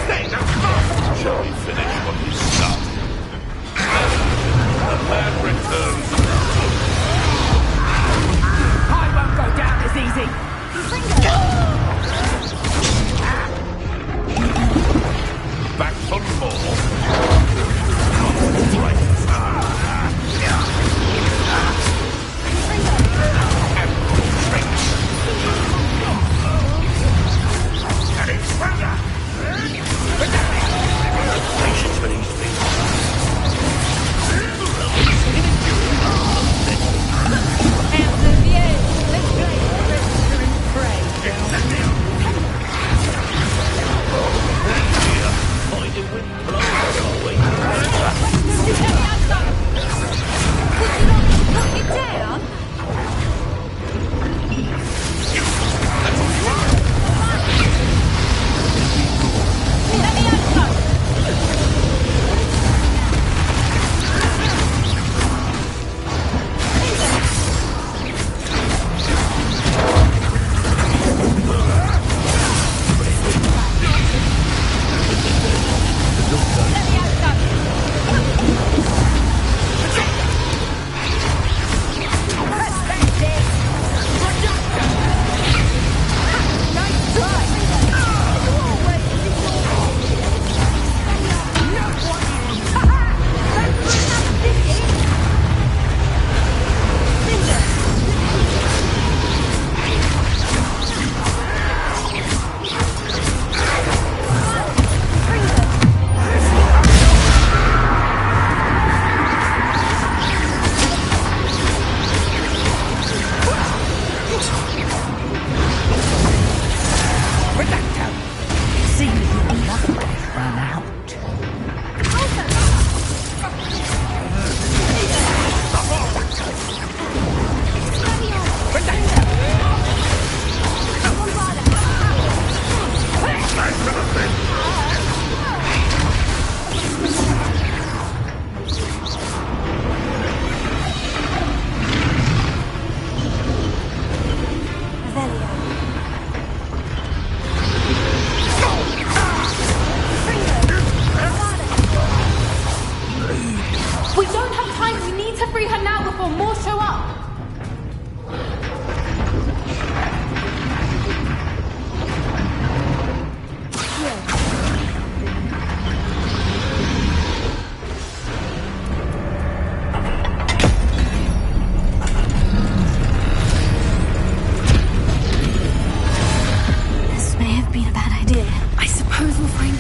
Stay now, come! Shall we finish what we started? The man returns. I won't go down as easy. Back for more. Right. Patience with these things. Out of the view. Let's play registering prey.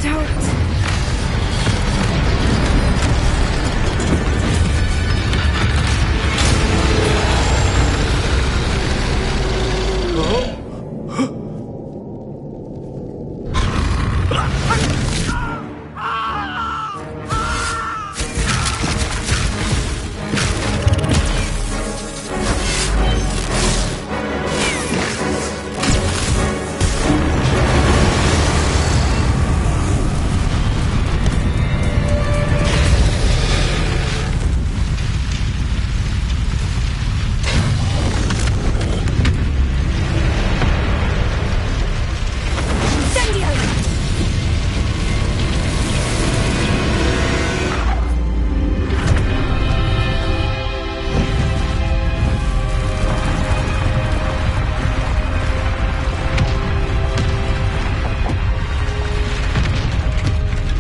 Don't.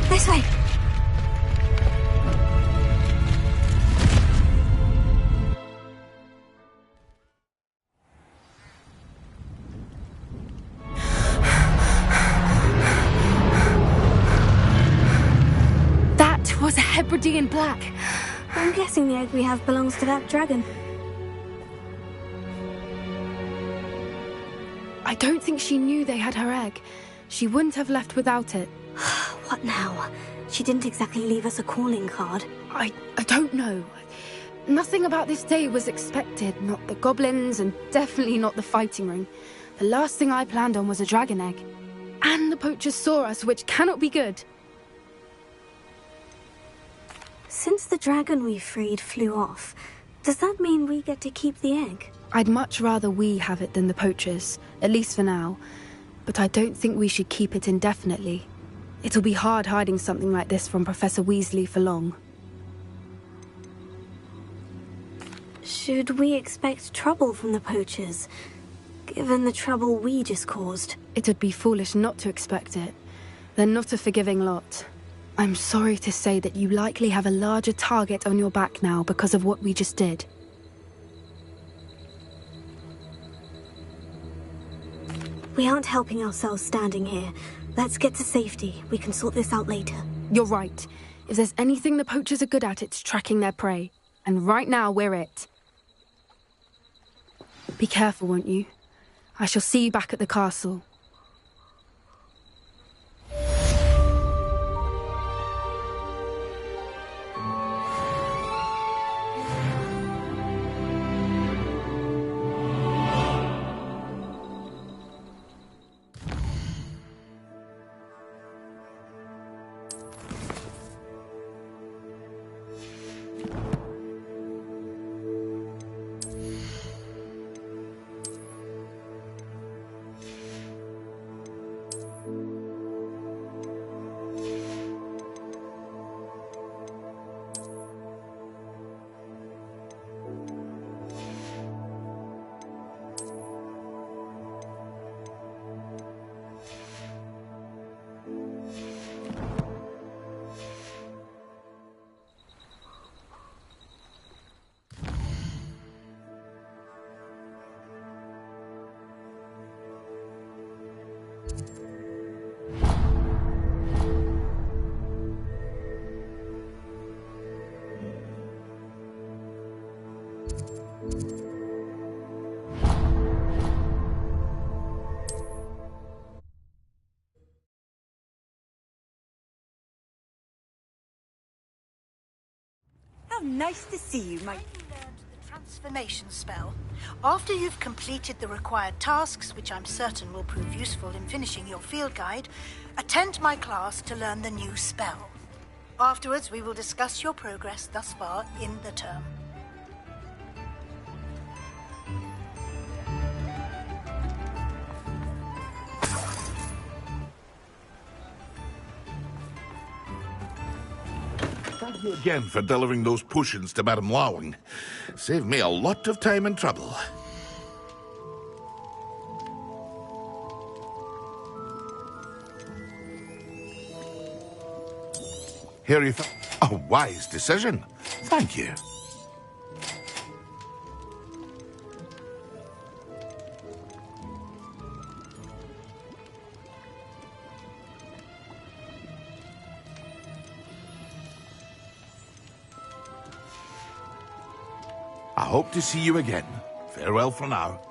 This way. That was a Hebridean black. I'm guessing the egg we have belongs to that dragon. I don't think she knew they had her egg. She wouldn't have left without it. What now? She didn't exactly leave us a calling card. I don't know. Nothing about this day was expected. Not the goblins, and definitely not the fighting ring. The last thing I planned on was a dragon egg. And the poachers saw us, which cannot be good. Since the dragon we freed flew off, does that mean we get to keep the egg? I'd much rather we have it than the poachers, at least for now. But I don't think we should keep it indefinitely. It'll be hard hiding something like this from Professor Weasley for long. Should we expect trouble from the poachers, given the trouble we just caused? It'd be foolish not to expect it. They're not a forgiving lot. I'm sorry to say that you likely have a larger target on your back now because of what we just did. We aren't helping ourselves standing here. Let's get to safety. We can sort this out later. You're right. If there's anything the poachers are good at, it's tracking their prey. And right now, we're it. Be careful, won't you? I shall see you back at the castle. Nice to see you, my... transformation spell. After you've completed the required tasks, which I'm certain will prove useful in finishing your field guide, attend my class to learn the new spell. Afterwards, we will discuss your progress thus far in the term. Thank you again for delivering those potions to Madame Lawing. Saved me a lot of time and trouble. Here you a wise decision. Thank you. I hope to see you again. Farewell for now.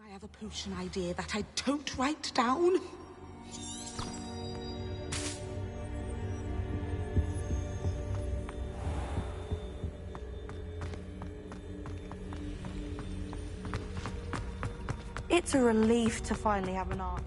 I have a potion idea that I don't write down. It's a relief to finally have an answer.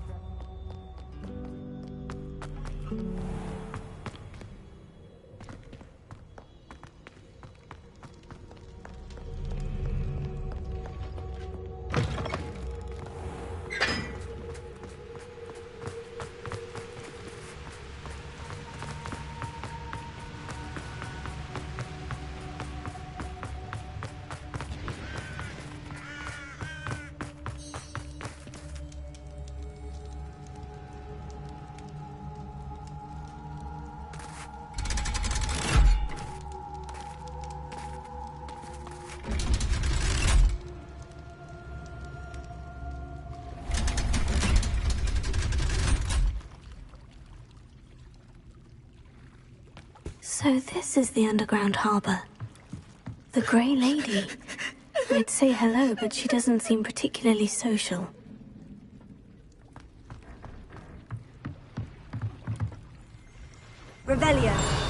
So this is the underground harbor. The Grey Lady. I'd say hello, but she doesn't seem particularly social. Revelio.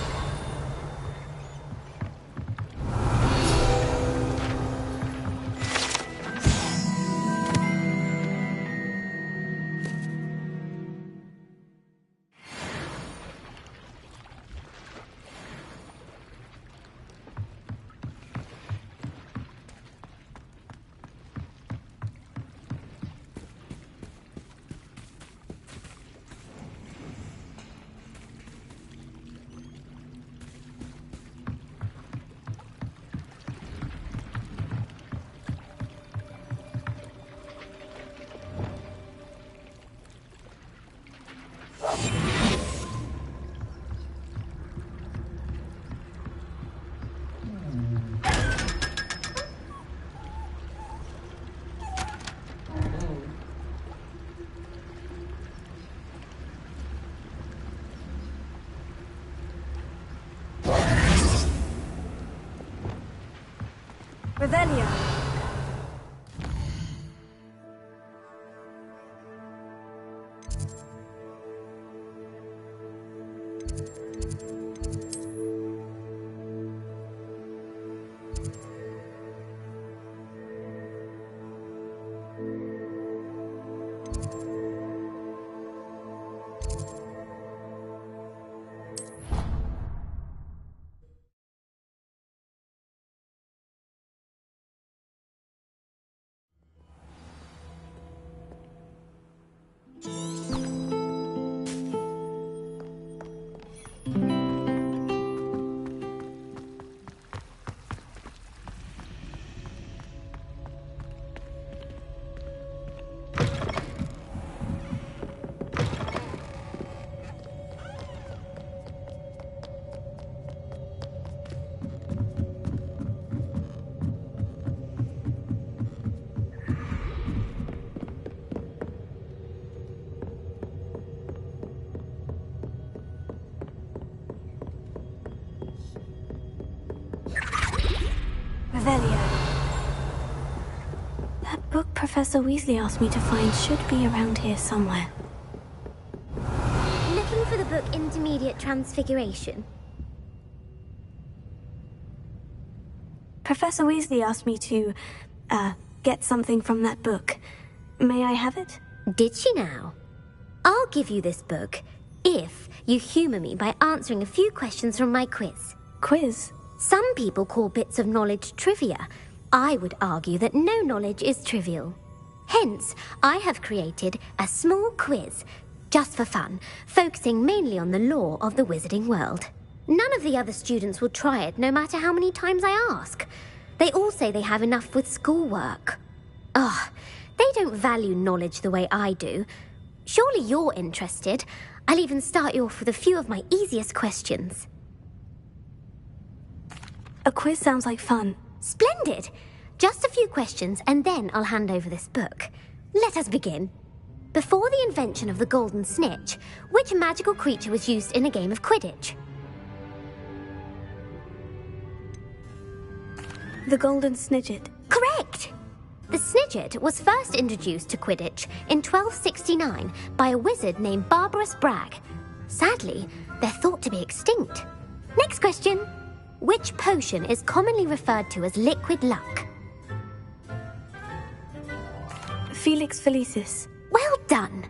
Revelio. That book Professor Weasley asked me to find should be around here somewhere. intermediate transfiguration? Professor Weasley asked me to, get something from that book. May I have it? Did she now? I'll give you this book if you humour me by answering a few questions from my quiz. Quiz? Some people call bits of knowledge trivia. I would argue that no knowledge is trivial. Hence, I have created a small quiz, just for fun, focusing mainly on the lore of the wizarding world. None of the other students will try it, no matter how many times I ask. They all say they have enough with schoolwork. Ugh, they don't value knowledge the way I do. Surely you're interested. I'll even start you off with a few of my easiest questions. A quiz sounds like fun. Splendid! Just a few questions, and then I'll hand over this book. Let us begin. Before the invention of the golden snitch, which magical creature was used in a game of Quidditch? The golden snidget. Correct! The snidget was first introduced to Quidditch in 1269 by a wizard named Barbarous Bragg. Sadly, they're thought to be extinct. Next question. Which potion is commonly referred to as liquid luck? Felix Felicis. Well done!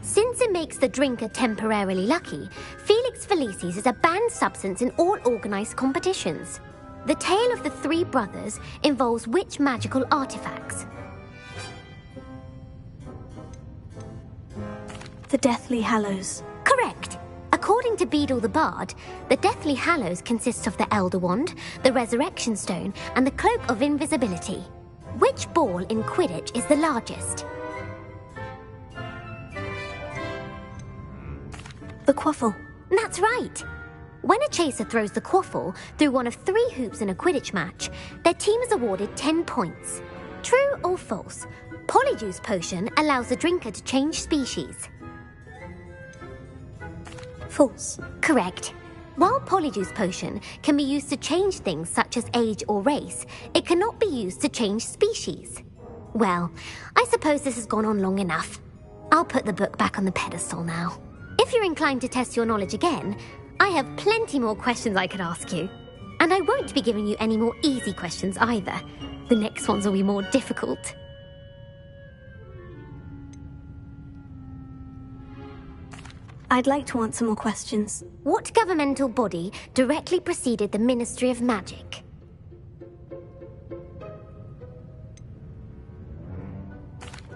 Since it makes the drinker temporarily lucky, Felix Felicis is a banned substance in all organised competitions. The tale of the three brothers involves which magical artifacts? The Deathly Hallows. Correct! According to Beedle the Bard, the Deathly Hallows consists of the Elder Wand, the Resurrection Stone, and the Cloak of Invisibility. Which ball in Quidditch is the largest? The Quaffle. That's right! When a chaser throws the quaffle through one of 3 hoops in a Quidditch match, their team is awarded 10 points. True or false? Polyjuice Potion allows the drinker to change species. False. Correct. While Polyjuice Potion can be used to change things such as age or race, it cannot be used to change species. Well, I suppose this has gone on long enough. I'll put the book back on the pedestal now. If you're inclined to test your knowledge again, I have plenty more questions I could ask you. And I won't be giving you any more easy questions either. The next ones will be more difficult. I'd like to answer more questions. What governmental body directly preceded the Ministry of Magic?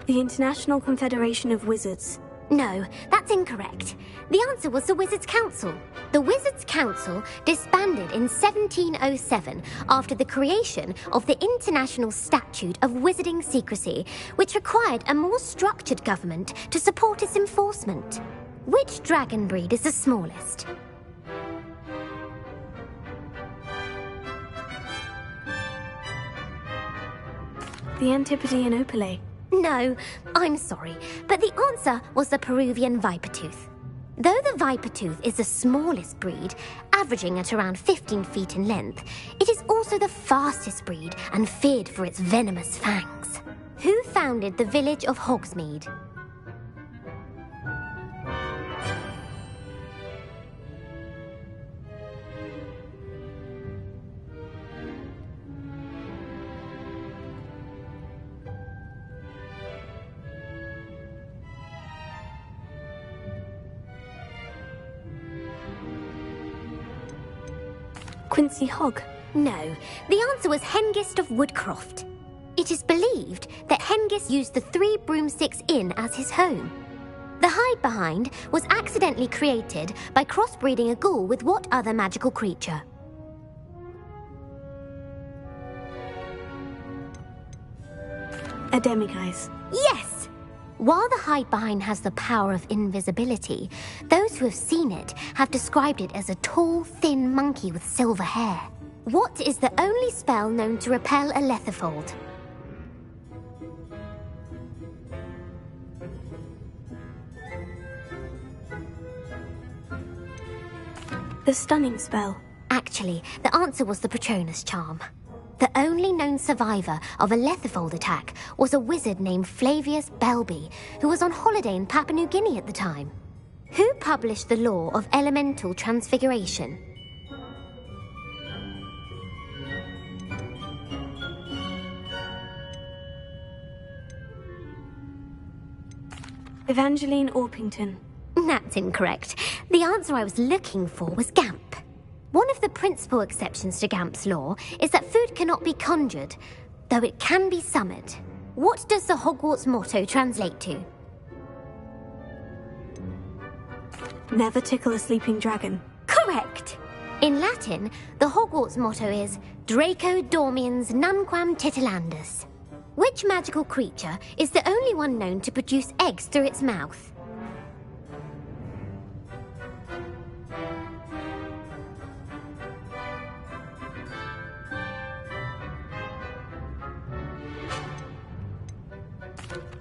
The International Confederation of Wizards. No, that's incorrect. The answer was the Wizards' Council. The Wizards' Council disbanded in 1707 after the creation of the International Statute of Wizarding Secrecy, which required a more structured government to support its enforcement. Which dragon breed is the smallest? The Antipodean Opale. No, I'm sorry, but the answer was the Peruvian Vipertooth. Though the Vipertooth is the smallest breed, averaging at around 15 feet in length, it is also the fastest breed and feared for its venomous fangs. Who founded the village of Hogsmeade? Quincy Hogg. No, the answer was Hengist of Woodcroft. It is believed that Hengist used the 3 Broomsticks Inn as his home. The hide-behind was accidentally created by crossbreeding a ghoul with what other magical creature? A demiguise. Yes! While the hide-behind has the power of invisibility, those who have seen it have described it as a tall, thin monkey with silver hair. What is the only spell known to repel a Lethifold? The Stunning Spell. Actually, the answer was the Patronus Charm. The only known survivor of a Lethifold attack was a wizard named Flavius Belby, who was on holiday in Papua New Guinea at the time. Who published the law of elemental transfiguration? Evangeline Orpington. That's incorrect. The answer I was looking for was Gamp. One of the principal exceptions to Gamp's law is that food cannot be conjured, though it can be summoned. What does the Hogwarts motto translate to? Never tickle a sleeping dragon. Correct! In Latin, the Hogwarts motto is Draco Dormiens Nunquam Titilandus. Which magical creature is the only one known to produce eggs through its mouth?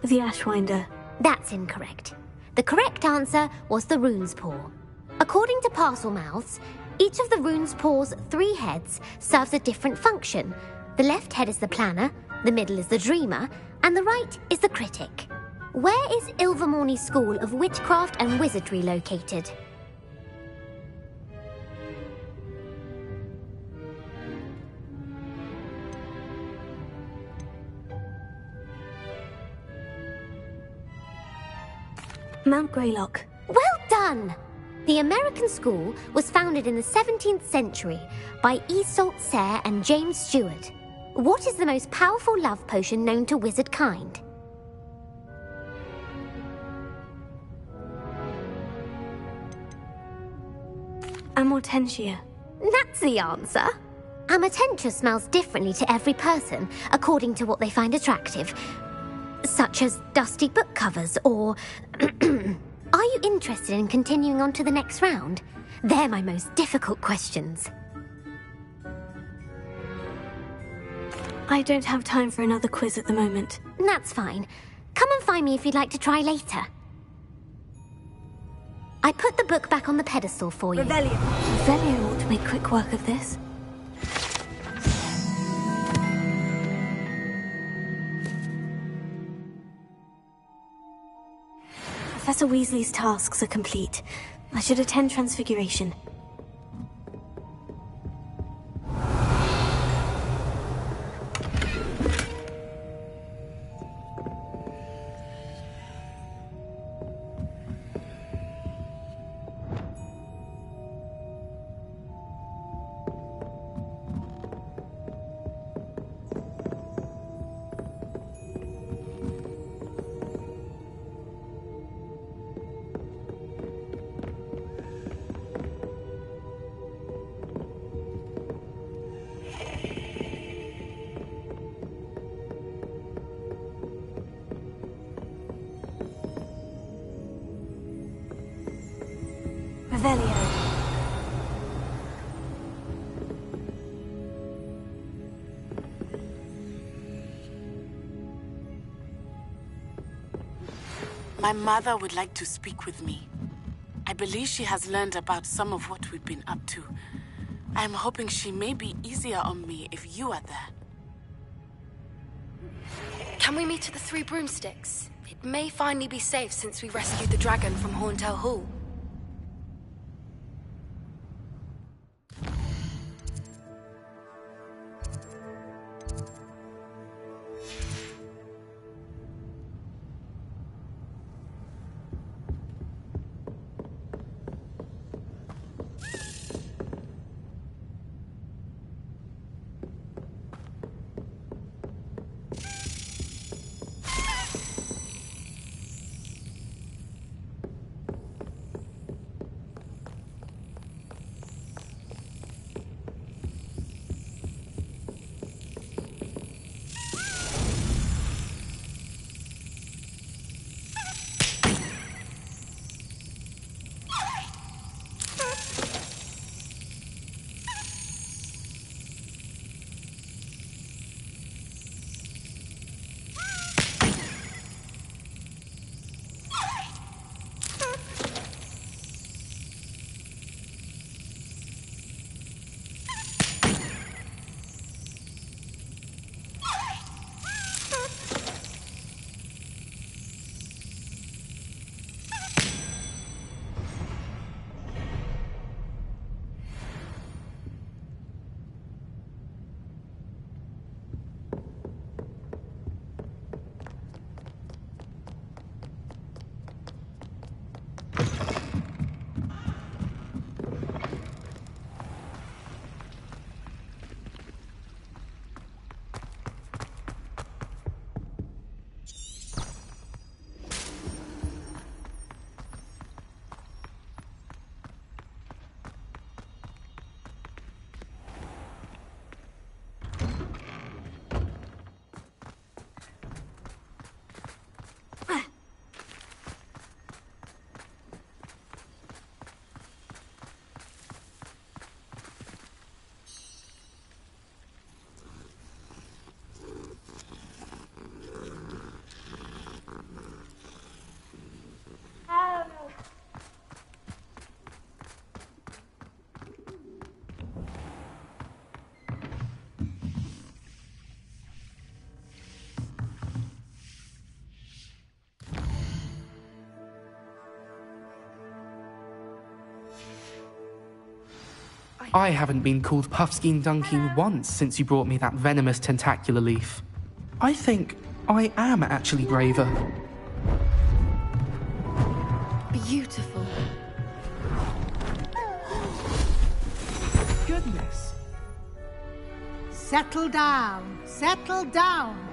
The Ashwinder. That's incorrect. The correct answer was the Rune's Paw. According to Parselmouths, each of the Rune's Paw's 3 heads serves a different function. The left head is the planner, the middle is the dreamer, and the right is the critic. Where is Ilvermorny School of Witchcraft and Wizardry located? Mount Greylock. Well done! The American school was founded in the 17th century by Isolde Sayre and James Stewart. What is the most powerful love potion known to wizard kind? Amortentia. That's the answer. Amortentia smells differently to every person, according to what they find attractive, such as dusty book covers or... Are you interested in continuing on to the next round? They're my most difficult questions. I don't have time for another quiz at the moment. That's fine. Come and find me if you'd like to try later. I put the book back on the pedestal for you. Revelio. Revelio ought to make quick work of this. Professor Weasley's tasks are complete. I should attend Transfiguration. Revelio. My mother would like to speak with me. I believe she has learned about some of what we've been up to. I am hoping she may be easier on me if you are there. Can we meet at the Three Broomsticks? It may finally be safe since we rescued the dragon from Horntail Hall. I haven't been called Puffskein Dunking once since you brought me that venomous tentacular leaf. I think I am actually braver. Beautiful. Goodness. Settle down. Settle down.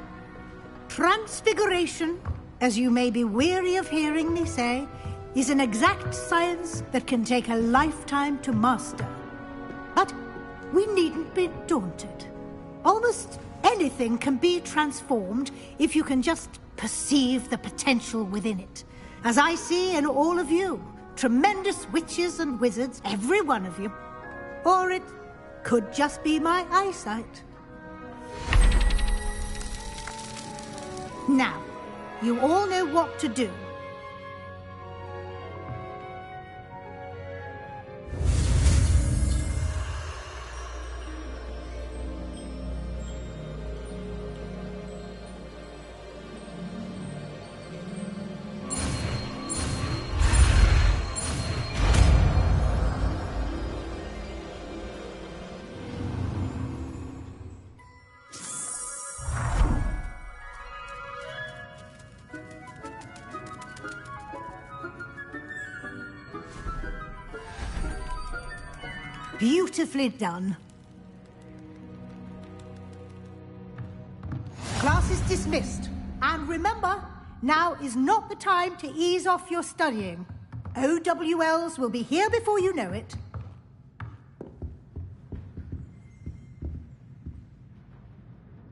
Transfiguration, as you may be weary of hearing me say, is an exact science that can take a lifetime to master. But we needn't be daunted. Almost anything can be transformed if you can just perceive the potential within it. As I see in all of you, tremendous witches and wizards, every one of you. Or it could just be my eyesight. Now, you all know what to do. Beautifully done. Class is dismissed. And remember, now is not the time to ease off your studying. OWLs will be here before you know it.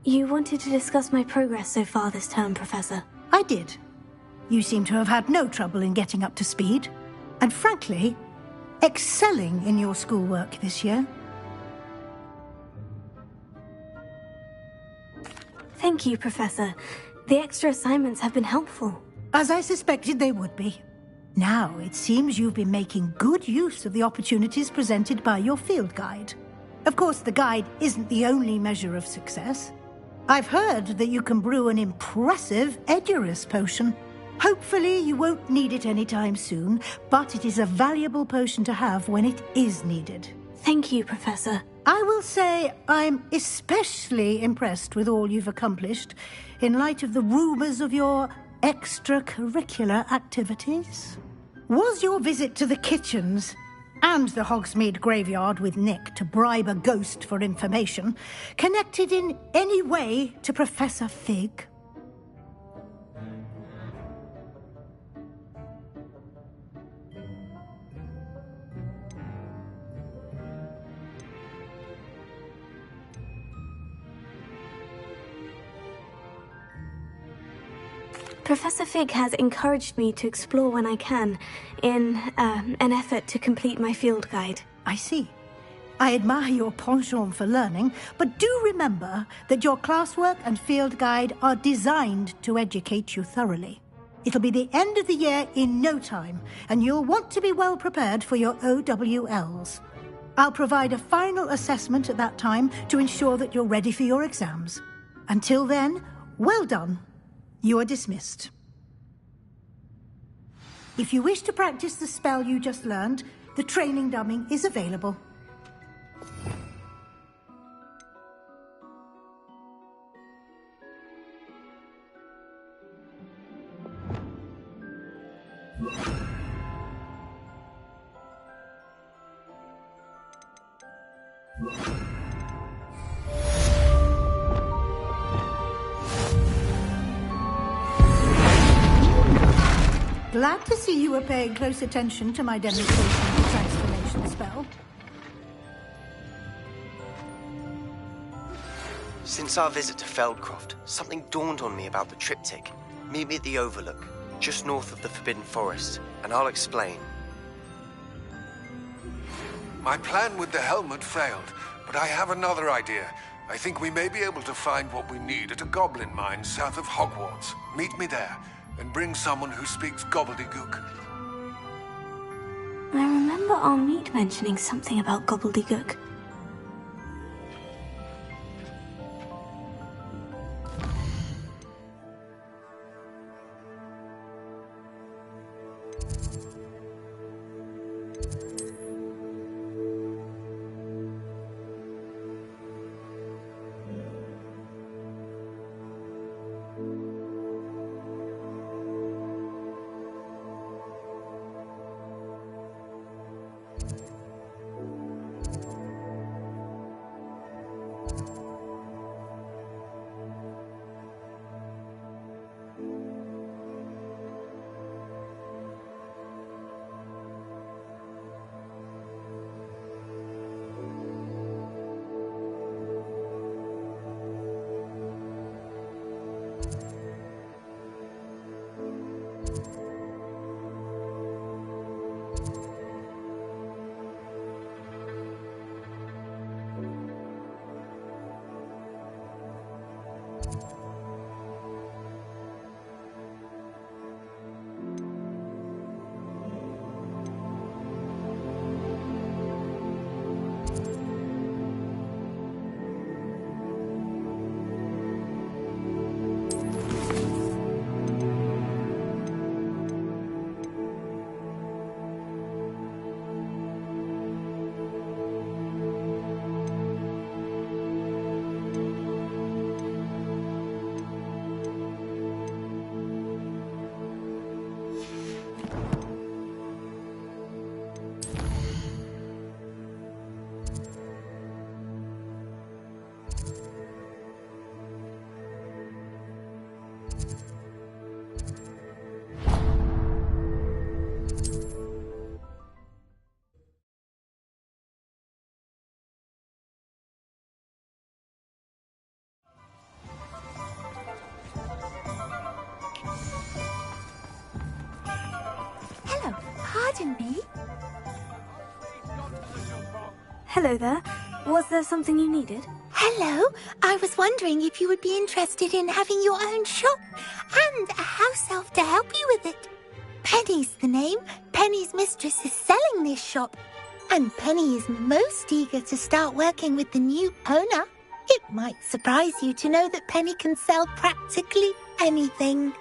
You wanted to discuss my progress so far this term, Professor. I did. You seem to have had no trouble in getting up to speed. And frankly, excelling in your schoolwork this year. Thank you, Professor. The extra assignments have been helpful. As I suspected they would be. Now, it seems you've been making good use of the opportunities presented by your field guide. Of course, the guide isn't the only measure of success. I've heard that you can brew an impressive Edurus potion. Hopefully you won't need it anytime soon, but it is a valuable potion to have when it is needed. Thank you, Professor. I will say I'm especially impressed with all you've accomplished in light of the rumors of your extracurricular activities. Was your visit to the kitchens and the Hogsmeade graveyard with Nick to bribe a ghost for information connected in any way to Professor Fig? Professor Fig has encouraged me to explore when I can, in an effort to complete my field guide. I see. I admire your penchant for learning, but do remember that your classwork and field guide are designed to educate you thoroughly. It'll be the end of the year in no time, and you'll want to be well prepared for your OWLs. I'll provide a final assessment at that time to ensure that you're ready for your exams. Until then, well done. You are dismissed. If you wish to practice the spell you just learned, the training dummy is available. Glad to see you were paying close attention to my demonstration of the transformation spell. Since our visit to Feldcroft, something dawned on me about the triptych. Meet me at the Overlook, just north of the Forbidden Forest, and I'll explain. My plan with the helmet failed, but I have another idea. I think we may be able to find what we need at a goblin mine south of Hogwarts. Meet me there, and bring someone who speaks gobbledygook. I remember our meet mentioning something about gobbledygook. Pardon me? Hello there. Was there something you needed? Hello. I was wondering if you would be interested in having your own shop and a house elf to help you with it. Penny's the name. Penny's mistress is selling this shop. And Penny is most eager to start working with the new owner. It might surprise you to know that Penny can sell practically anything.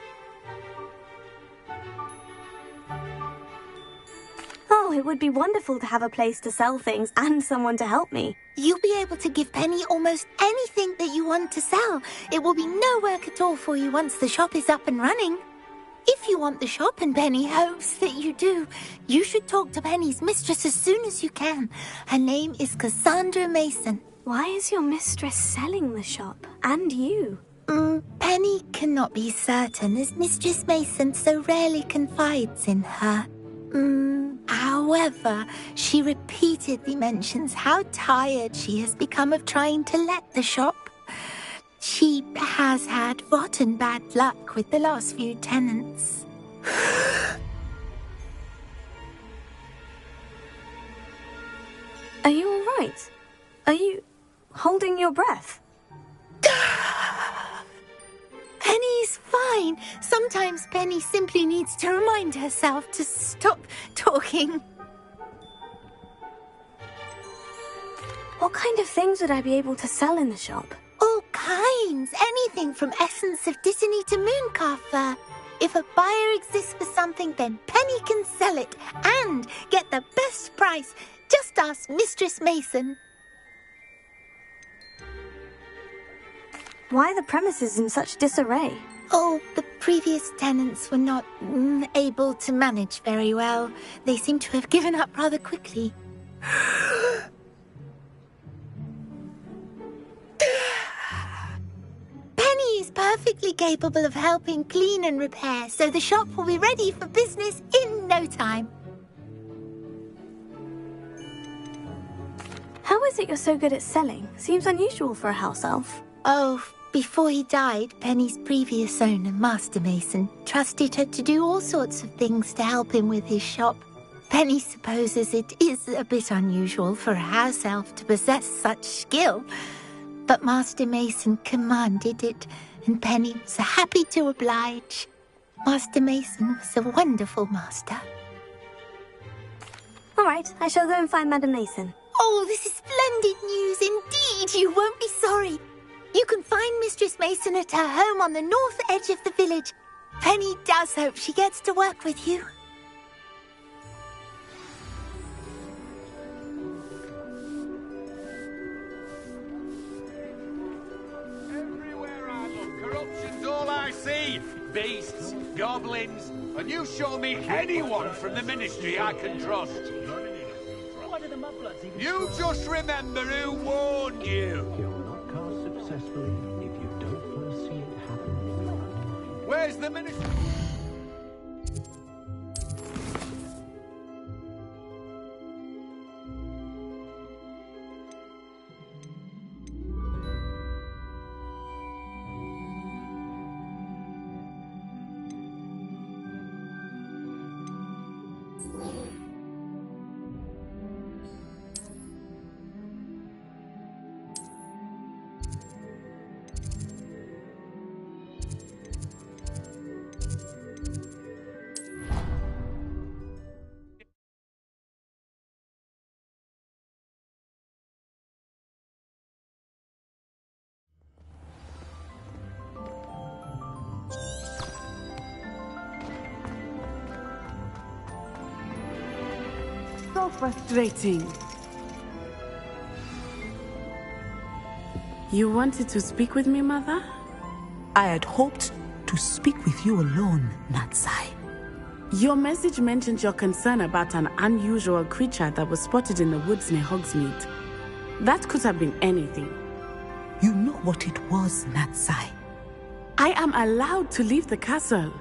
Oh, it would be wonderful to have a place to sell things and someone to help me. You'll be able to give Penny almost anything that you want to sell. It will be no work at all for you once the shop is up and running. If you want the shop, and Penny hopes that you do, you should talk to Penny's mistress as soon as you can. Her name is Cassandra Mason. Why is your mistress selling the shop? And you? Penny cannot be certain, as Mistress Mason so rarely confides in her. However, she repeatedly mentions how tired she has become of trying to let the shop. She has had rotten bad luck with the last few tenants. Are you all right? Are you holding your breath? Penny's fine. Sometimes Penny simply needs to remind herself to stop talking. What kind of things would I be able to sell in the shop? All kinds. Anything from essence of Disney to mooncalf fur. If a buyer exists for something, then Penny can sell it and get the best price. Just ask Mistress Mason. Why are the premises in such disarray? Oh, the previous tenants were not able to manage very well. They seem to have given up rather quickly. Penny is perfectly capable of helping clean and repair, so the shop will be ready for business in no time. How is it you're so good at selling? Seems unusual for a house elf. Oh, before he died, Penny's previous owner, Master Mason, trusted her to do all sorts of things to help him with his shop. Penny supposes it is a bit unusual for a house elf to possess such skill, but Master Mason commanded it, and Penny was happy to oblige. Master Mason was a wonderful master. All right, I shall go and find Madam Mason. Oh, this is splendid news indeed. You won't be sorry. You can find Mistress Mason at her home on the north edge of the village. Penny does hope she gets to work with you. Everywhere I look, corruption's all I see. Beasts, goblins, and you show me anyone from the ministry I can trust. You just remember who warned you. You'll not cast successfully if you don't first see it happen. Where's the ministry? So frustrating. You wanted to speak with me, Mother? I had hoped to speak with you alone, Natsai. Your message mentioned your concern about an unusual creature that was spotted in the woods near Hogsmeade. That could have been anything. You know what it was, Natsai. I am allowed to leave the castle.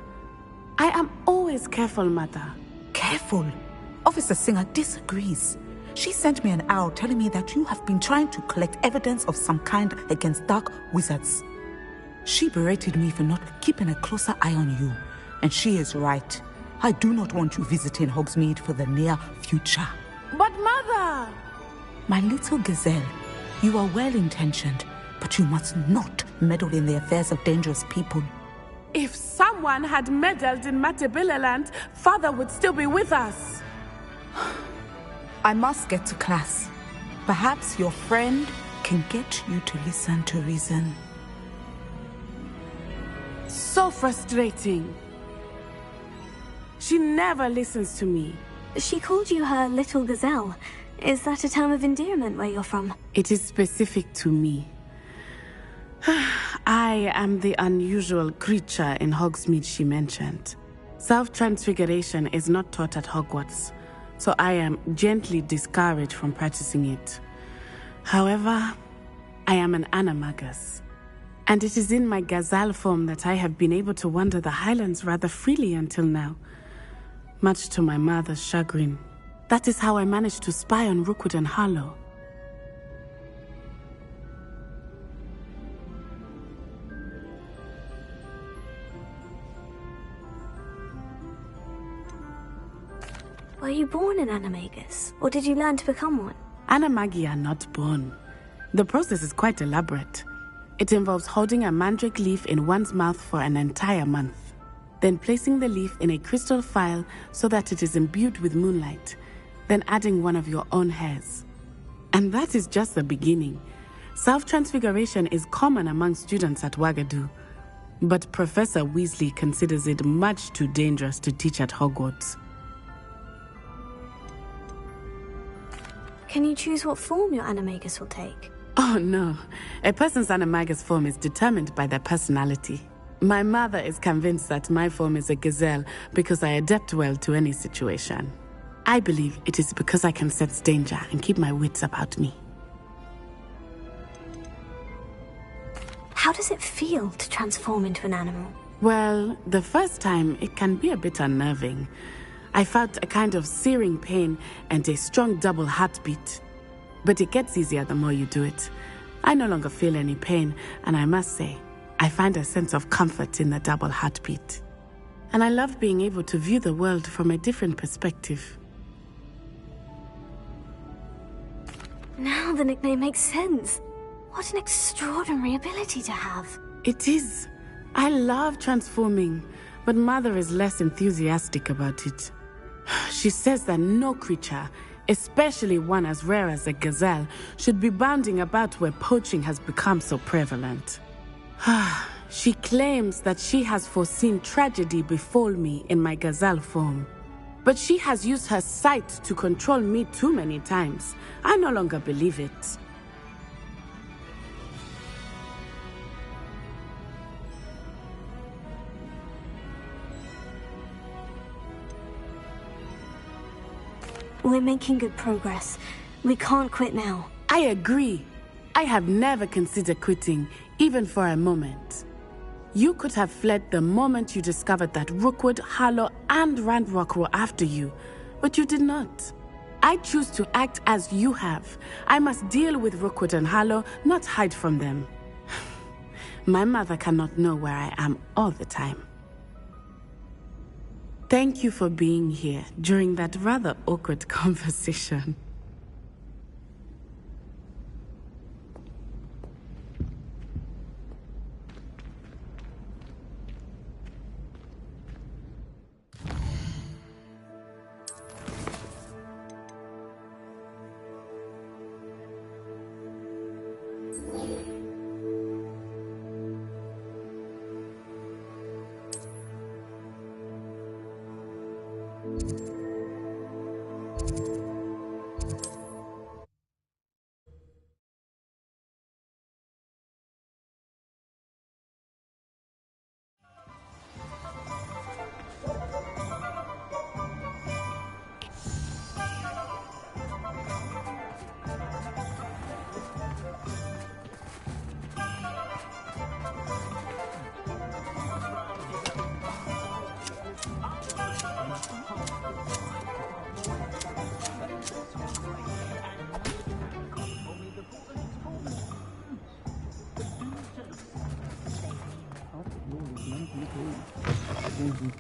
I am always careful, Mother. Careful. Officer Singer disagrees. She sent me an owl telling me that you have been trying to collect evidence of some kind against dark wizards. She berated me for not keeping a closer eye on you, and she is right. I do not want you visiting Hogsmeade for the near future. But Mother! My little gazelle, you are well-intentioned, but you must not meddle in the affairs of dangerous people. If someone had meddled in Matabeleland, Father would still be with us. I must get to class. Perhaps your friend can get you to listen to reason. So frustrating. She never listens to me. She called you her little gazelle. Is that a term of endearment where you're from? It is specific to me. I am the unusual creature in Hogsmeade she mentioned. Self-transfiguration is not taught at Hogwarts, so I am gently discouraged from practicing it. However, I am an animagus, and it is in my gazelle form that I have been able to wander the Highlands rather freely until now, much to my mother's chagrin. That is how I managed to spy on Rookwood and Harlow. Were you born an animagus, or did you learn to become one? Animagi are not born. The process is quite elaborate. It involves holding a mandrake leaf in one's mouth for an entire month, then placing the leaf in a crystal phial so that it is imbued with moonlight, then adding one of your own hairs. And that is just the beginning. Self-transfiguration is common among students at Wagadu, but Professor Weasley considers it much too dangerous to teach at Hogwarts. Can you choose what form your animagus will take? Oh no, a person's animagus form is determined by their personality. My mother is convinced that my form is a gazelle because I adapt well to any situation. I believe it is because I can sense danger and keep my wits about me. How does it feel to transform into an animal? Well, the first time it can be a bit unnerving. I felt a kind of searing pain and a strong double heartbeat. But it gets easier the more you do it. I no longer feel any pain, and I must say, I find a sense of comfort in the double heartbeat. And I love being able to view the world from a different perspective. Now the nickname makes sense. What an extraordinary ability to have. It is. I love transforming, but Mother is less enthusiastic about it. She says that no creature, especially one as rare as a gazelle, should be bounding about where poaching has become so prevalent. She claims that she has foreseen tragedy befall me in my gazelle form. But she has used her sight to control me too many times. I no longer believe it. We're making good progress. We can't quit now. I agree. I have never considered quitting, even for a moment. You could have fled the moment you discovered that Rookwood, Harlow, and Ranrock were after you, but you did not. I choose to act as you have. I must deal with Rookwood and Harlow, not hide from them. My mother cannot know where I am all the time. Thank you for being here during that rather awkward conversation.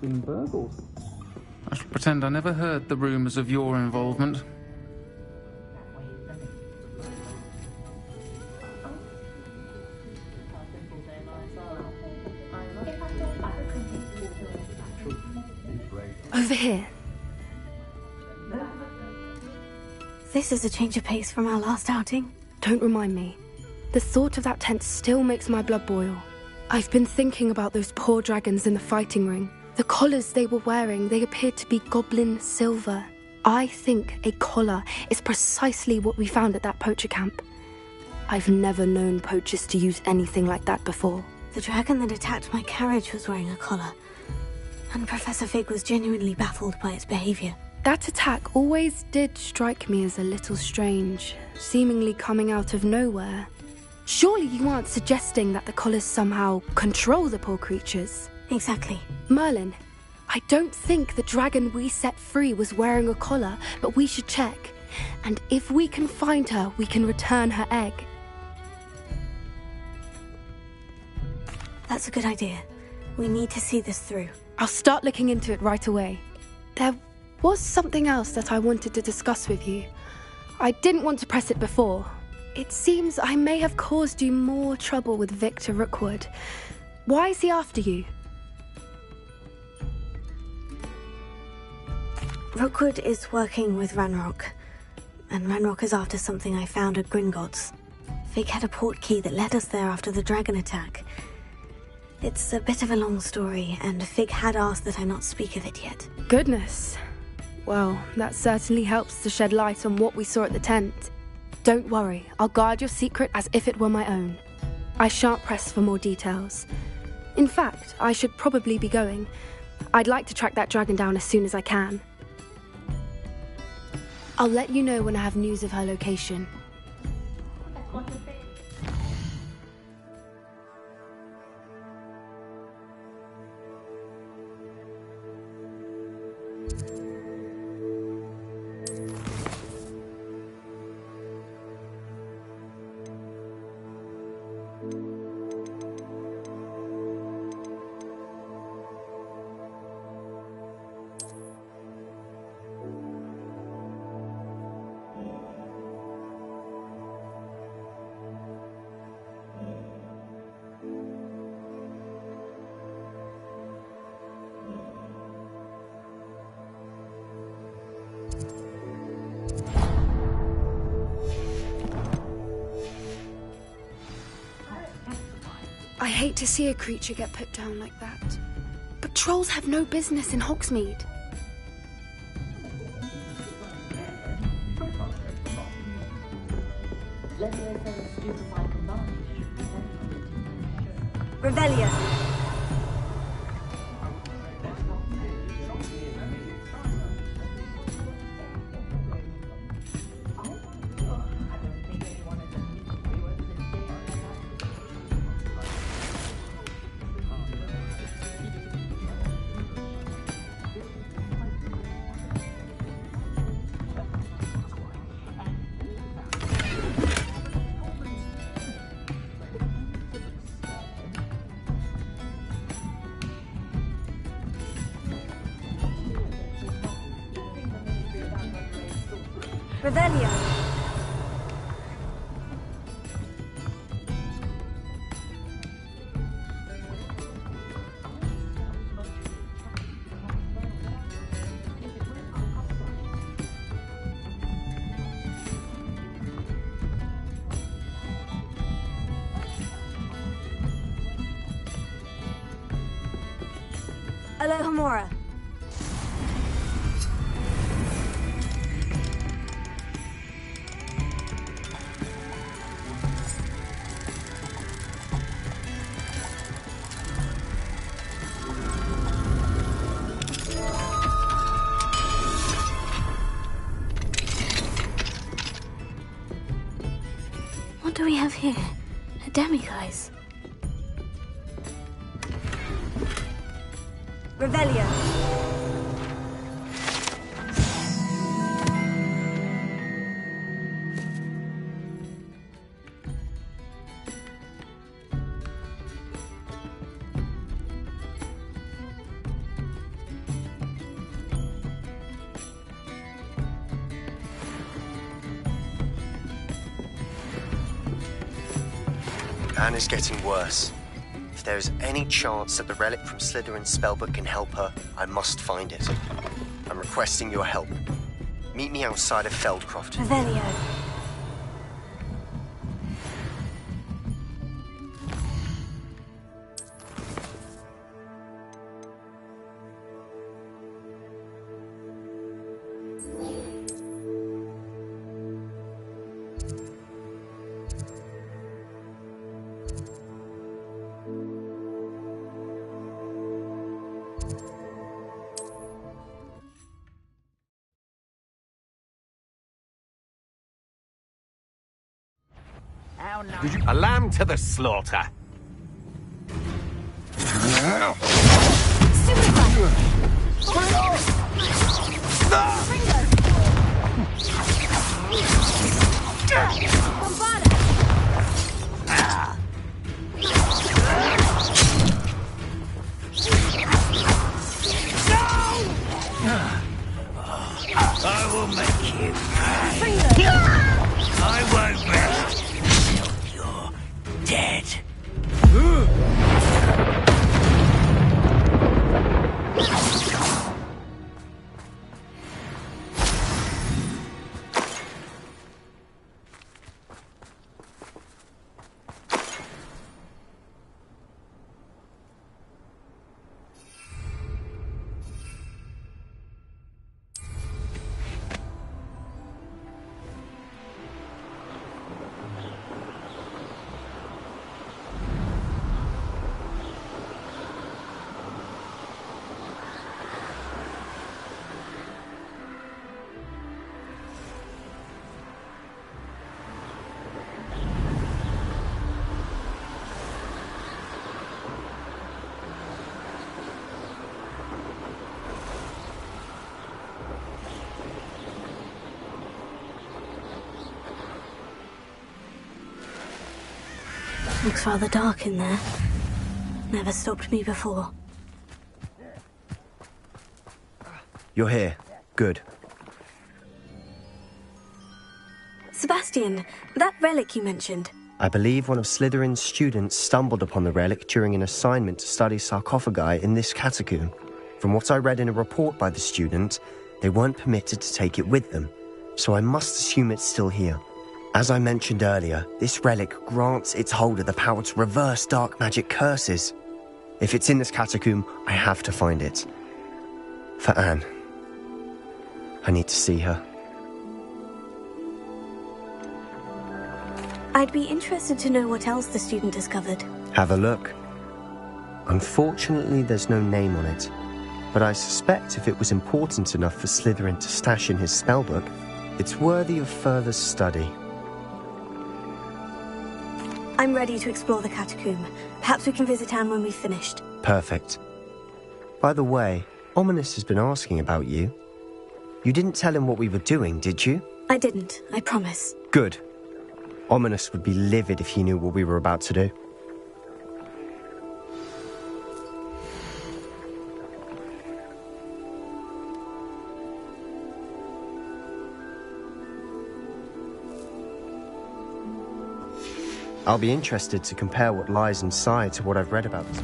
Been burgled. I shall pretend I never heard the rumours of your involvement. Over here. This is a change of pace from our last outing. Don't remind me. The thought of that tent still makes my blood boil. I've been thinking about those poor dragons in the fighting ring. The collars they were wearing, they appeared to be goblin silver. I think a collar is precisely what we found at that poacher camp. I've never known poachers to use anything like that before. The dragon that attacked my carriage was wearing a collar, and Professor Fig was genuinely baffled by its behavior. That attack always did strike me as a little strange, seemingly coming out of nowhere. Surely you aren't suggesting that the collars somehow control the poor creatures? Exactly. Merlin, I don't think the dragon we set free was wearing a collar, but we should check. And if we can find her, we can return her egg. That's a good idea. We need to see this through. I'll start looking into it right away. There was something else that I wanted to discuss with you. I didn't want to press it before. It seems I may have caused you more trouble with Victor Rookwood. Why is he after you? Rookwood is working with Ranrock, and Ranrock is after something I found at Gringotts. Fig had a port key that led us there after the dragon attack. It's a bit of a long story, and Fig had asked that I not speak of it yet. Goodness. Well, that certainly helps to shed light on what we saw at the tent. Don't worry, I'll guard your secret as if it were my own. I shan't press for more details. In fact, I should probably be going. I'd like to track that dragon down as soon as I can. I'll let you know when I have news of her location. I hate to see a creature get put down like that. But trolls have no business in Hogsmeade. Revelio. Revelio. Alohomora. What do we have here? A demiguise. Revelio. Anne is getting worse. If there is any chance that the relic from Slytherin's spellbook can help her, I must find it. I'm requesting your help. Meet me outside of Feldcroft. Revelio. A lamb to the slaughter. I will make you pay. I won't rest till you're dead. Looks rather dark in there. Never stopped me before. You're here. Good. Sebastian, that relic you mentioned. I believe one of Slytherin's students stumbled upon the relic during an assignment to study sarcophagi in this catacomb. From what I read in a report by the student, they weren't permitted to take it with them, so I must assume it's still here. As I mentioned earlier, this relic grants its holder the power to reverse dark magic curses. If it's in this catacomb, I have to find it. For Anne. I need to see her. I'd be interested to know what else the student discovered. Have a look. Unfortunately, there's no name on it, but I suspect if it was important enough for Slytherin to stash in his spellbook, it's worthy of further study. I'm ready to explore the catacomb. Perhaps we can visit Anne when we've finished. Perfect. By the way, Ominous has been asking about you. You didn't tell him what we were doing, did you? I didn't, I promise. Good. Ominous would be livid if he knew what we were about to do. I'll be interested to compare what lies inside to what I've read about this.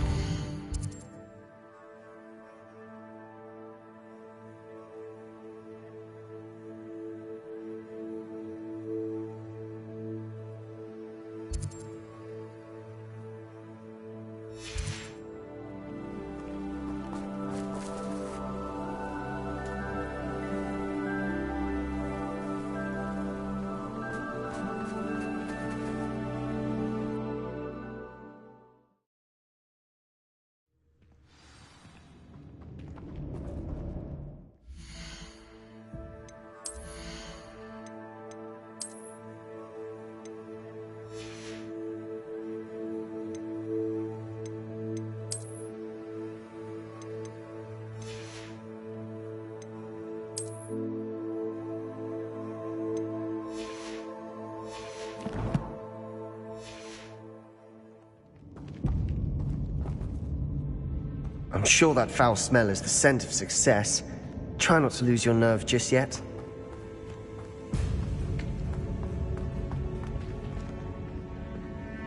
I'm sure that foul smell is the scent of success. Try not to lose your nerve just yet.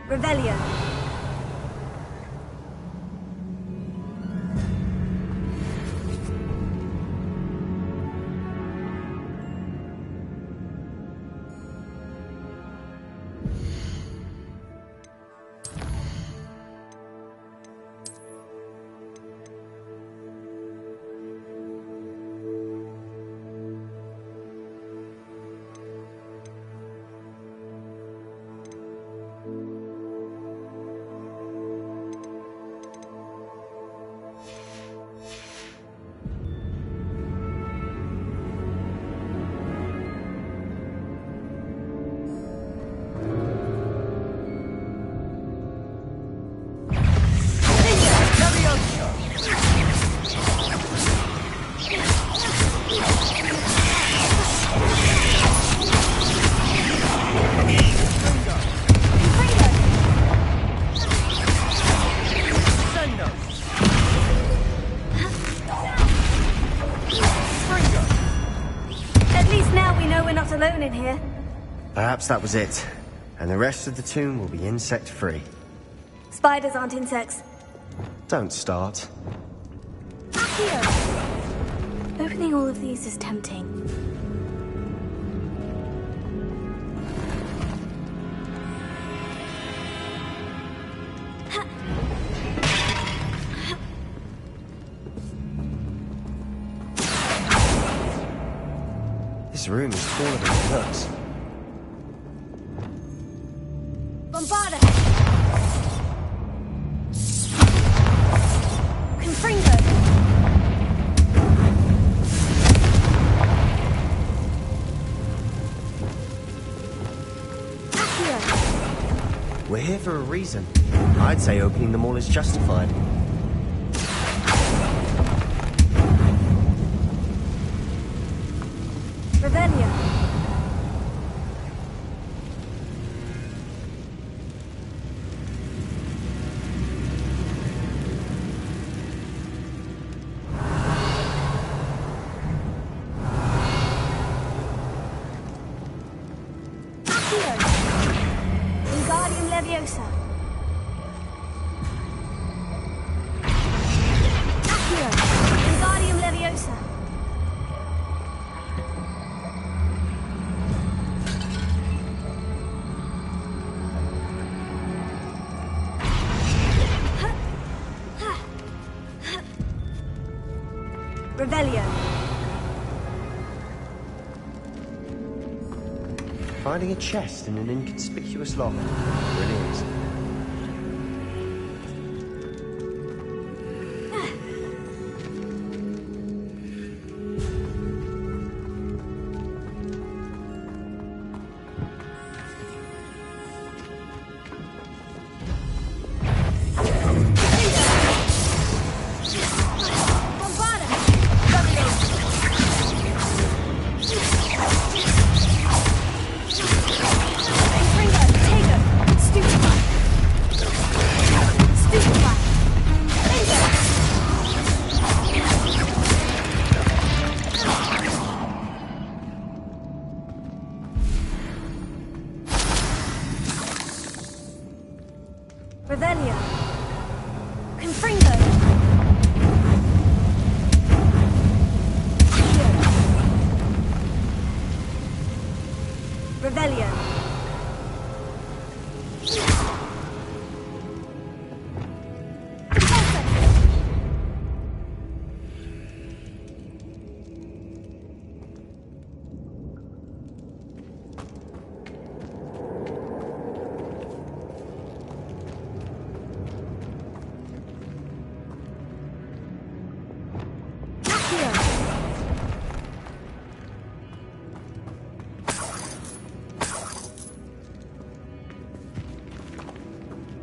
Revelio. not alone in here. Perhaps that was it. And the rest of the tomb will be insect-free. Spiders aren't insects. Don't start. Here. Opening all of these is tempting. This room is smaller than it looks. Bombarda! Confringo! We're here for a reason. I'd say opening them all is justified. Revelio. Wingardium Leviosa. Accio. Wingardium Leviosa. Revelio. Finding a chest in an inconspicuous lock. Brilliant. Revelio. Confringo. Revelio.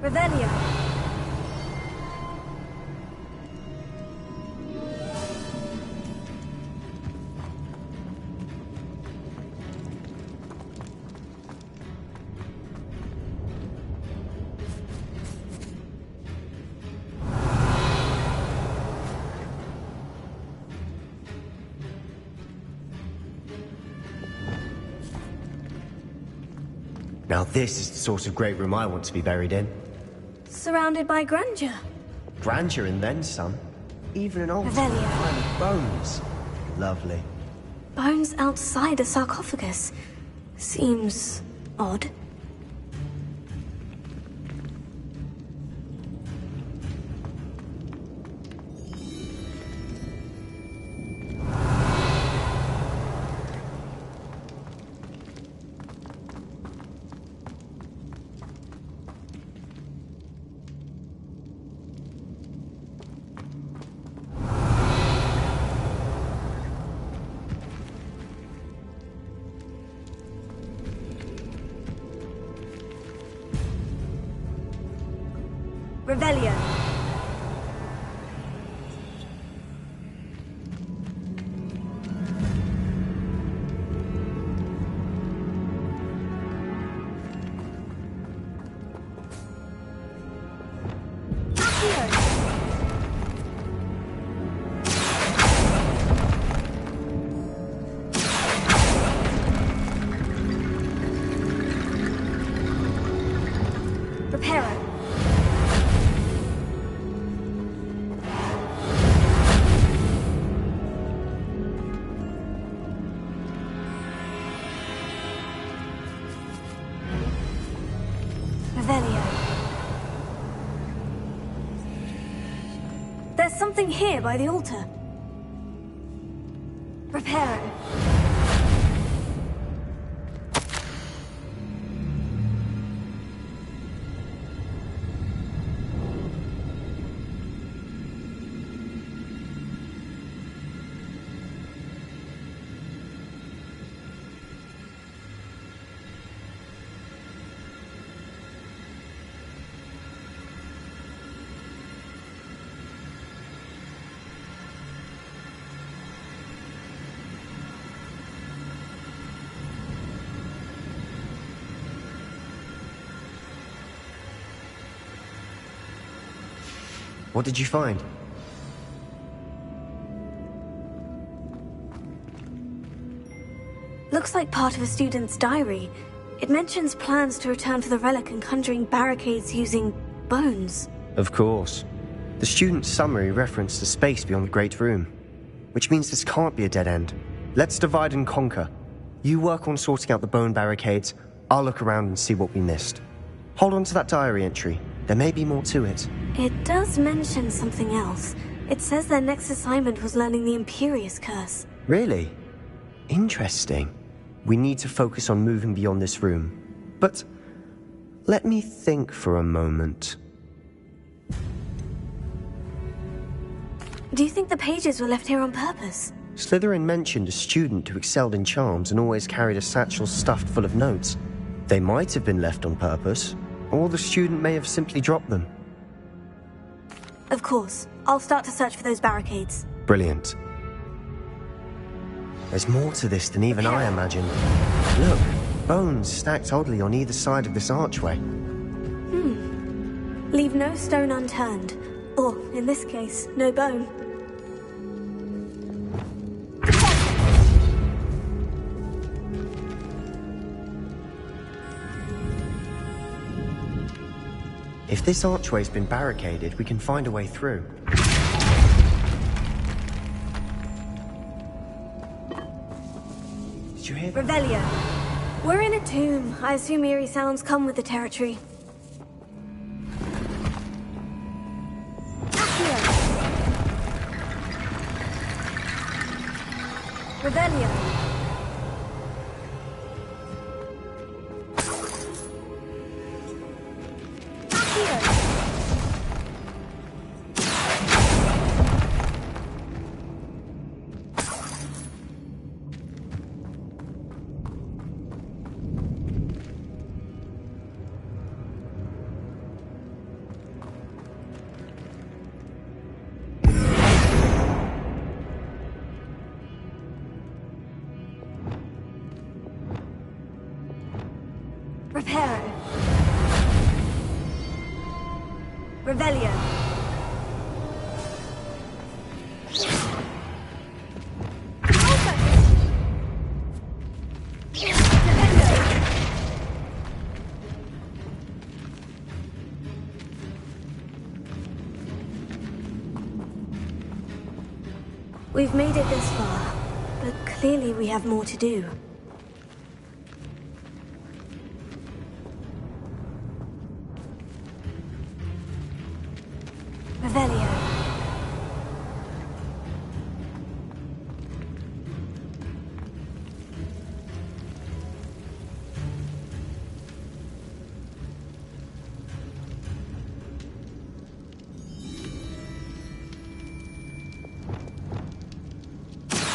Revelio. Now this is the sort of great room I want to be buried in. Surrounded by grandeur. Grandeur and then some. Even an altar Revelio. with bones. Lovely. Bones outside a sarcophagus. Seems odd. Revelio. something here by the altar. Reparo. What did you find? Looks like part of a student's diary. It mentions plans to return for the relic and conjuring barricades using bones. Of course. The student's summary referenced the space beyond the Great Room, which means this can't be a dead end. Let's divide and conquer. You work on sorting out the bone barricades, I'll look around and see what we missed. Hold on to that diary entry. There may be more to it. It does mention something else. It says their next assignment was learning the Imperious Curse. Really? Interesting. We need to focus on moving beyond this room. But let me think for a moment. Do you think the pages were left here on purpose? Slytherin mentioned a student who excelled in charms and always carried a satchel stuffed full of notes. They might have been left on purpose, or the student may have simply dropped them. Of course. I'll start to search for those barricades. Brilliant. There's more to this than even I imagined. Look, bones stacked oddly on either side of this archway. Leave no stone unturned. Or, in this case, no bone. If this archway's been barricaded, we can find a way through. Did you hear that? Revelio. We're in a tomb. I assume eerie sounds come with the territory. Accio. Revelio. Reparo. Revelio. We've made it this far, but clearly we have more to do. Revelio.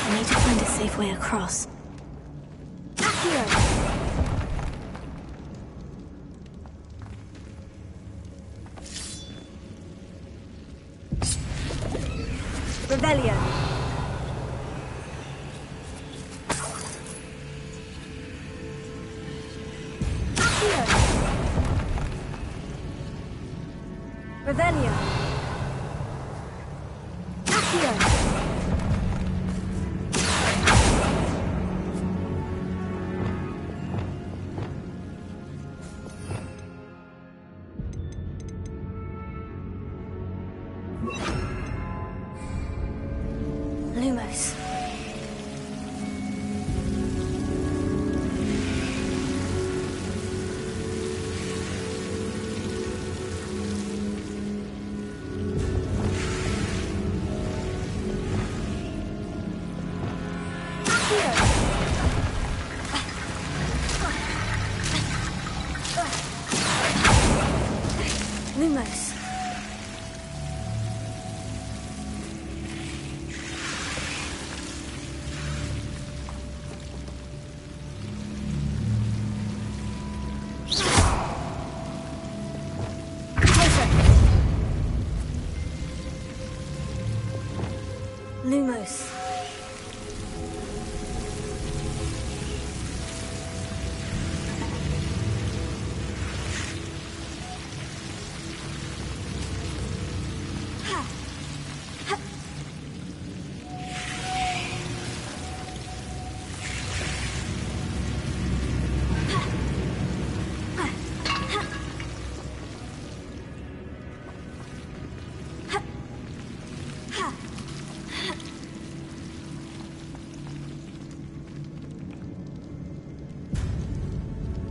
I need to find a safe way across. Accio. Revelio. Accio. Revelio. Accio. Lumos. Lumos.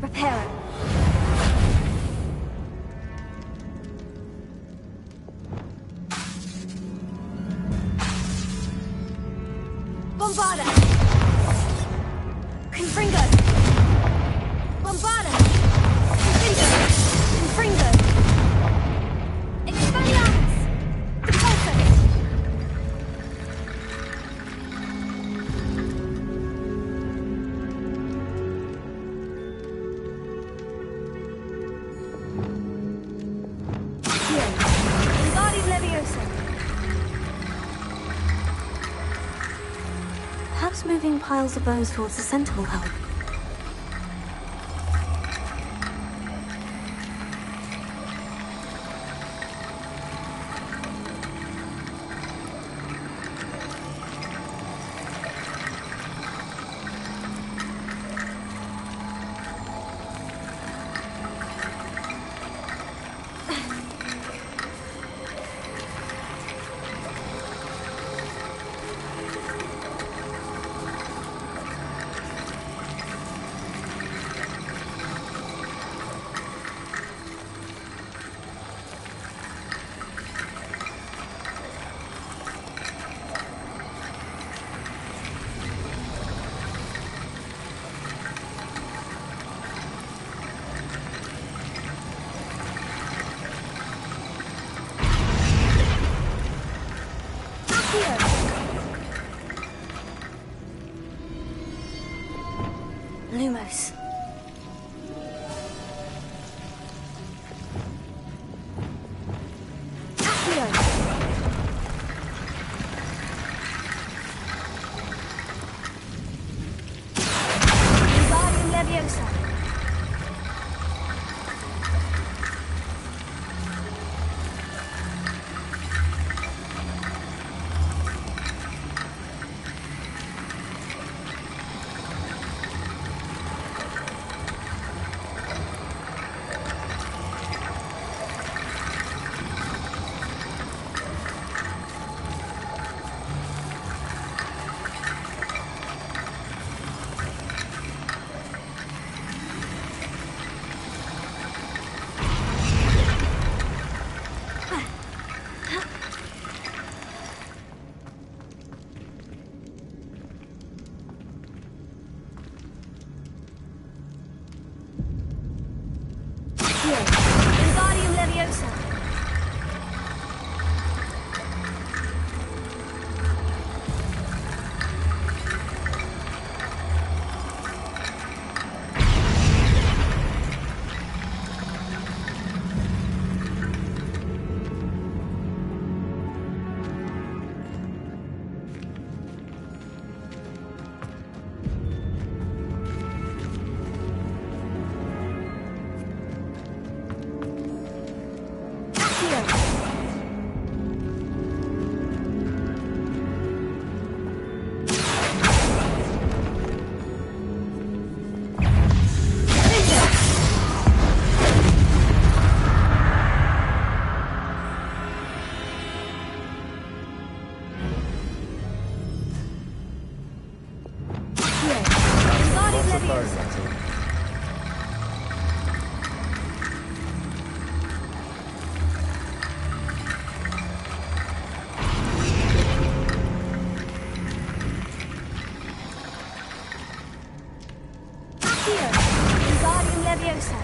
Repair. Bombarda! Confringo! Bombarda! Confringo! Expelliarmus! Repulsor! Perhaps moving piles of bones towards the center will help. Lumos. Wingardium Leviosa. Wingardium Leviosa. Wingardium Leviosa.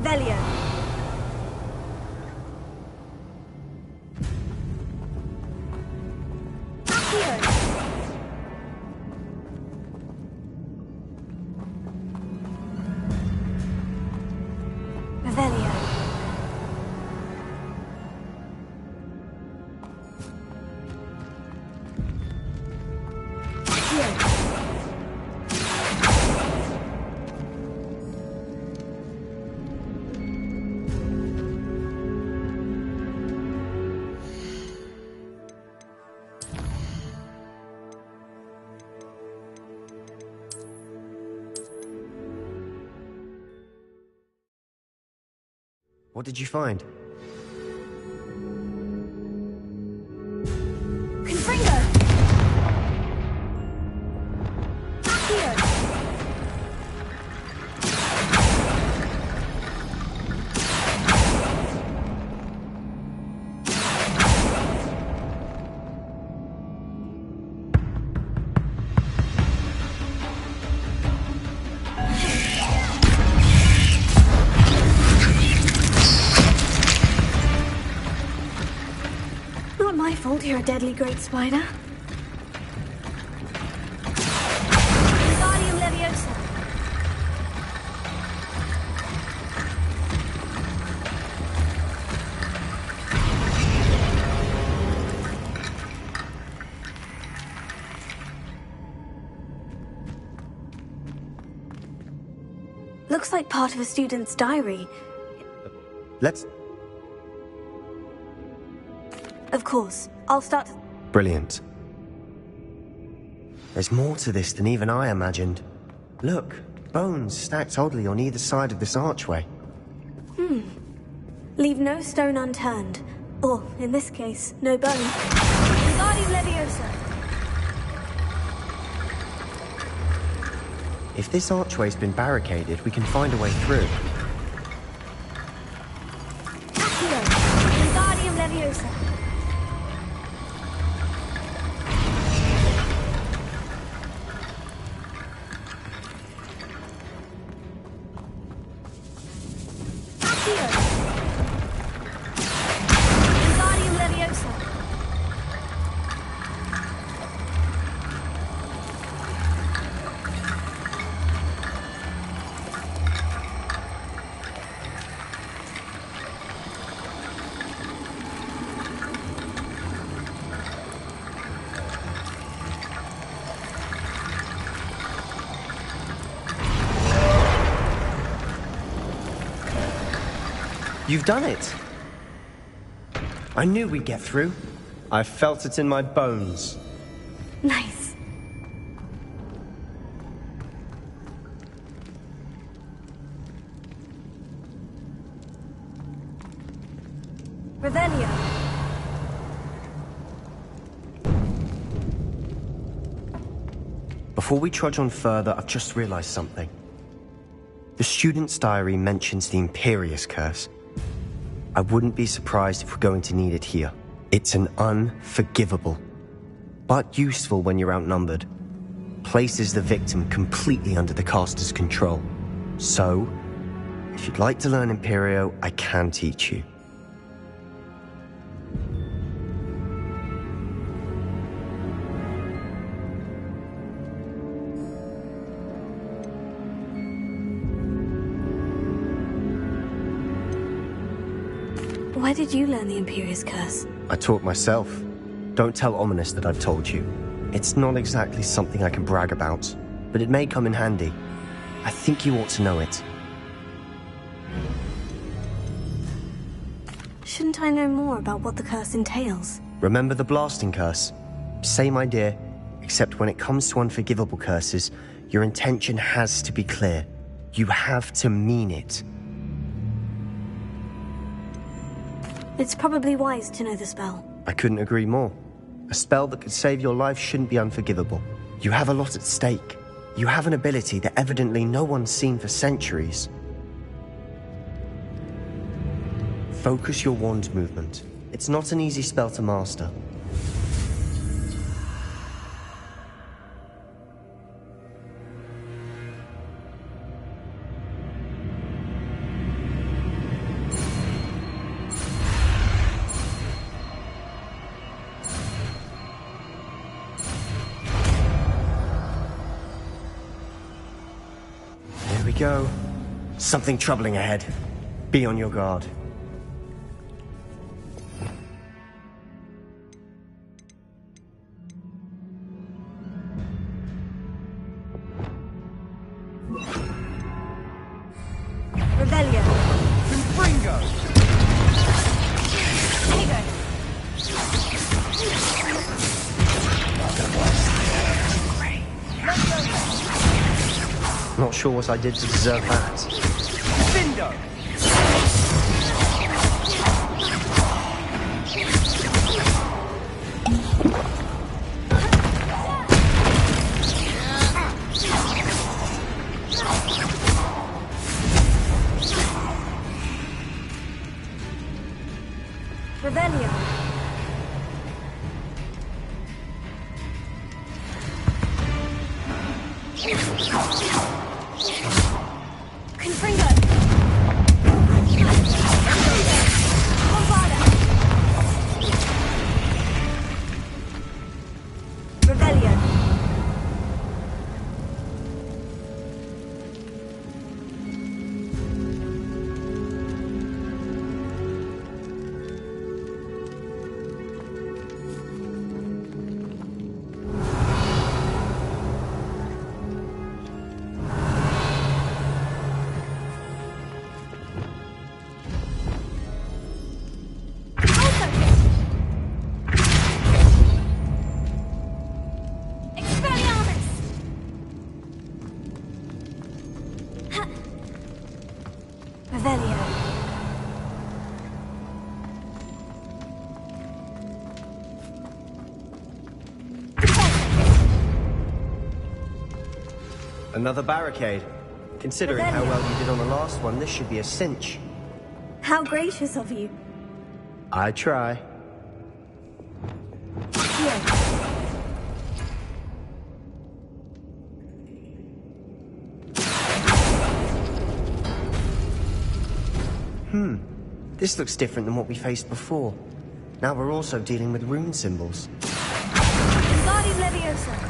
Revelio. What did you find? Not my fault you're a deadly great spider. Wingardium Leviosa. Looks like part of a student's diary. Let's... Of course. I'll start... Brilliant. There's more to this than even I imagined. Look, bones stacked oddly on either side of this archway. Leave no stone unturned. Or, in this case, no bone. Wingardium Leviosa. If this archway's been barricaded, we can find a way through. Accio. Wingardium Leviosa. Wingardium Leviosa. You've done it! I knew we'd get through. I felt it in my bones. Nice. Revelio. Before we trudge on further, I've just realized something. The student's diary mentions the Imperious Curse. I wouldn't be surprised if we're going to need it here. It's an unforgivable, but useful when you're outnumbered. Places the victim completely under the caster's control. So, if you'd like to learn Imperio, I can teach you. Where did you learn the Imperious Curse? I taught myself. Don't tell Ominous that I've told you. It's not exactly something I can brag about, but it may come in handy. I think you ought to know it. Shouldn't I know more about what the curse entails? Remember the blasting curse? Same idea, except when it comes to unforgivable curses, your intention has to be clear. You have to mean it. It's probably wise to know the spell. I couldn't agree more. A spell that could save your life shouldn't be unforgivable. You have a lot at stake. You have an ability that evidently no one's seen for centuries. Focus your wand movement. It's not an easy spell to master. we go. Something troubling ahead. Be on your guard. Revelio. Confringo. Not sure what I did to deserve that. Vindo. Revelio. Confringo. Bombada. Revelio. Revelio. Another barricade. Considering how well you did on the last one, this should be a cinch. How gracious of you. I try. This looks different than what we faced before. Now we're also dealing with rune symbols. Wingardium Leviosa.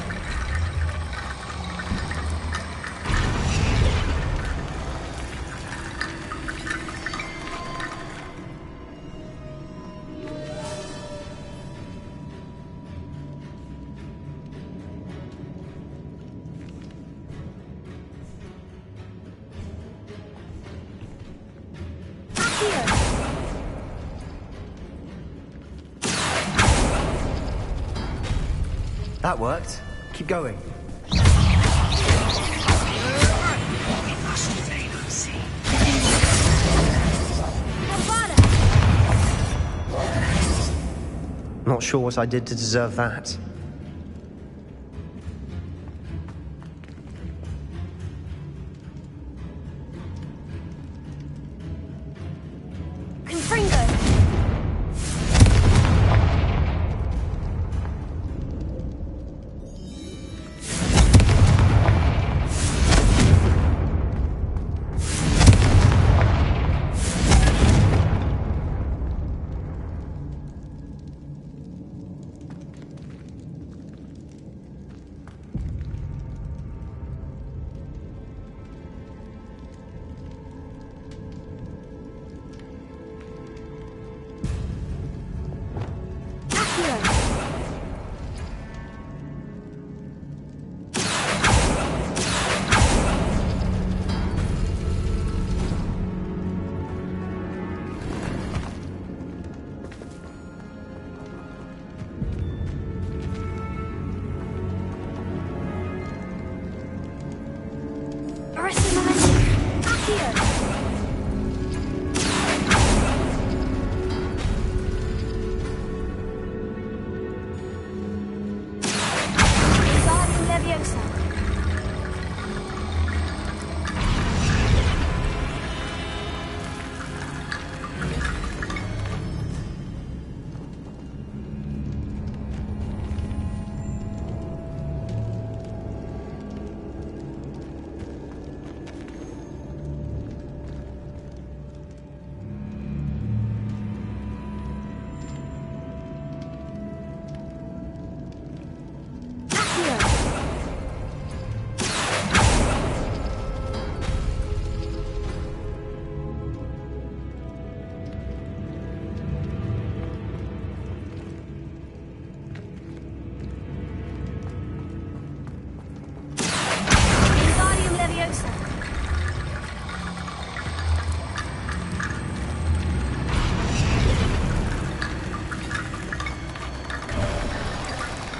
That worked. Keep going. Not sure what I did to deserve that.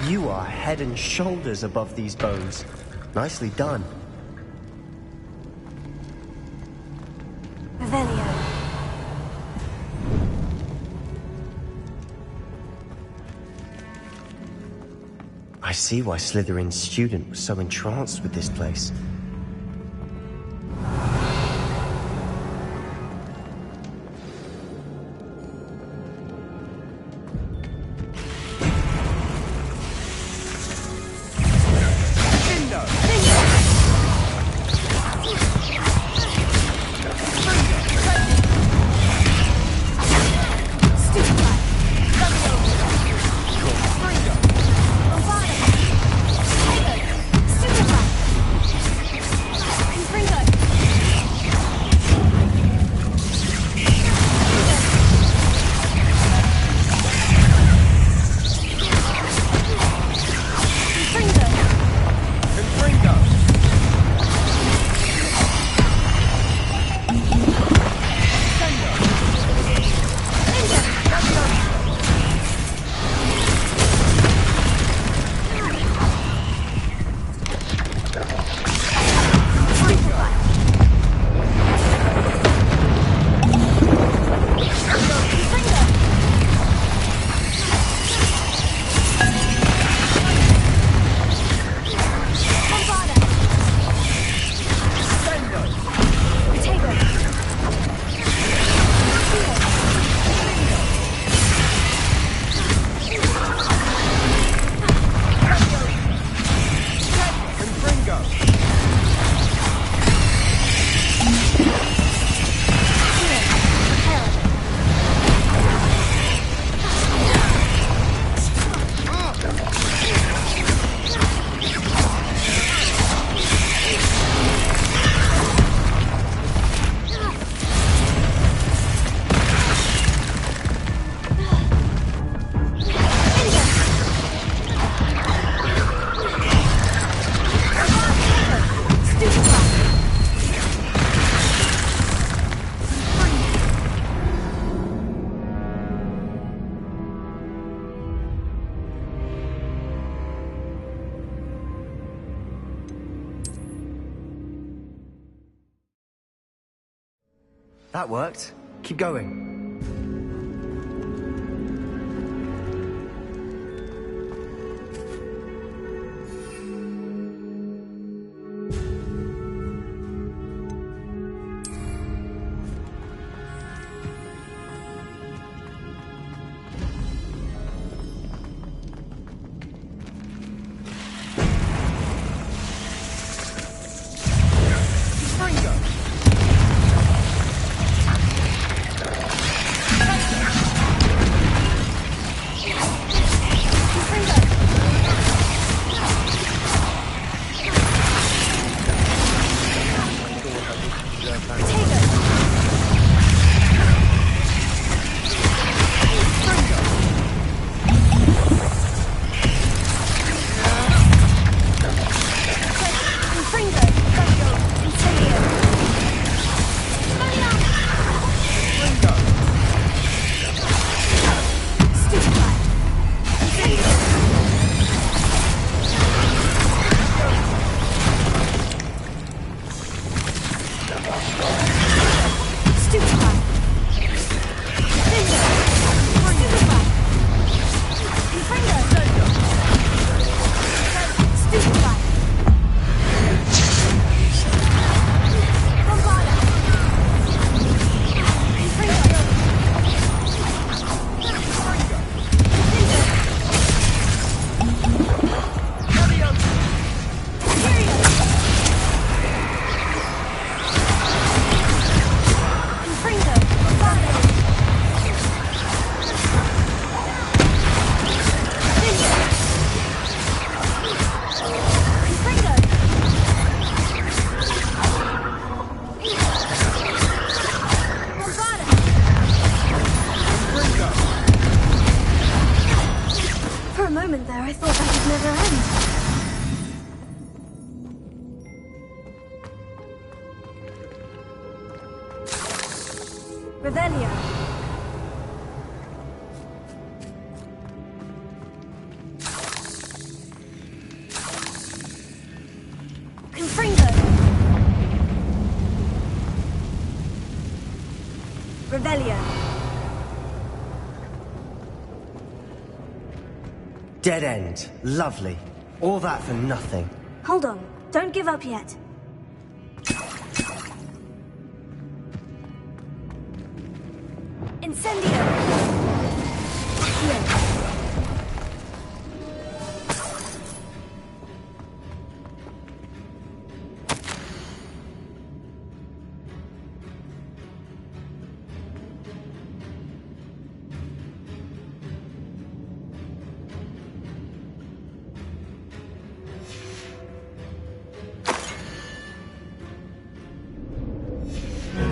You are head and shoulders above these bones. Nicely done. Revelio. I see why Slytherin's student was so entranced with this place. That worked. Keep going. Revelio. Revelio. Dead end. Lovely. All that for nothing. Hold on. Don't give up yet. Incendio! Here.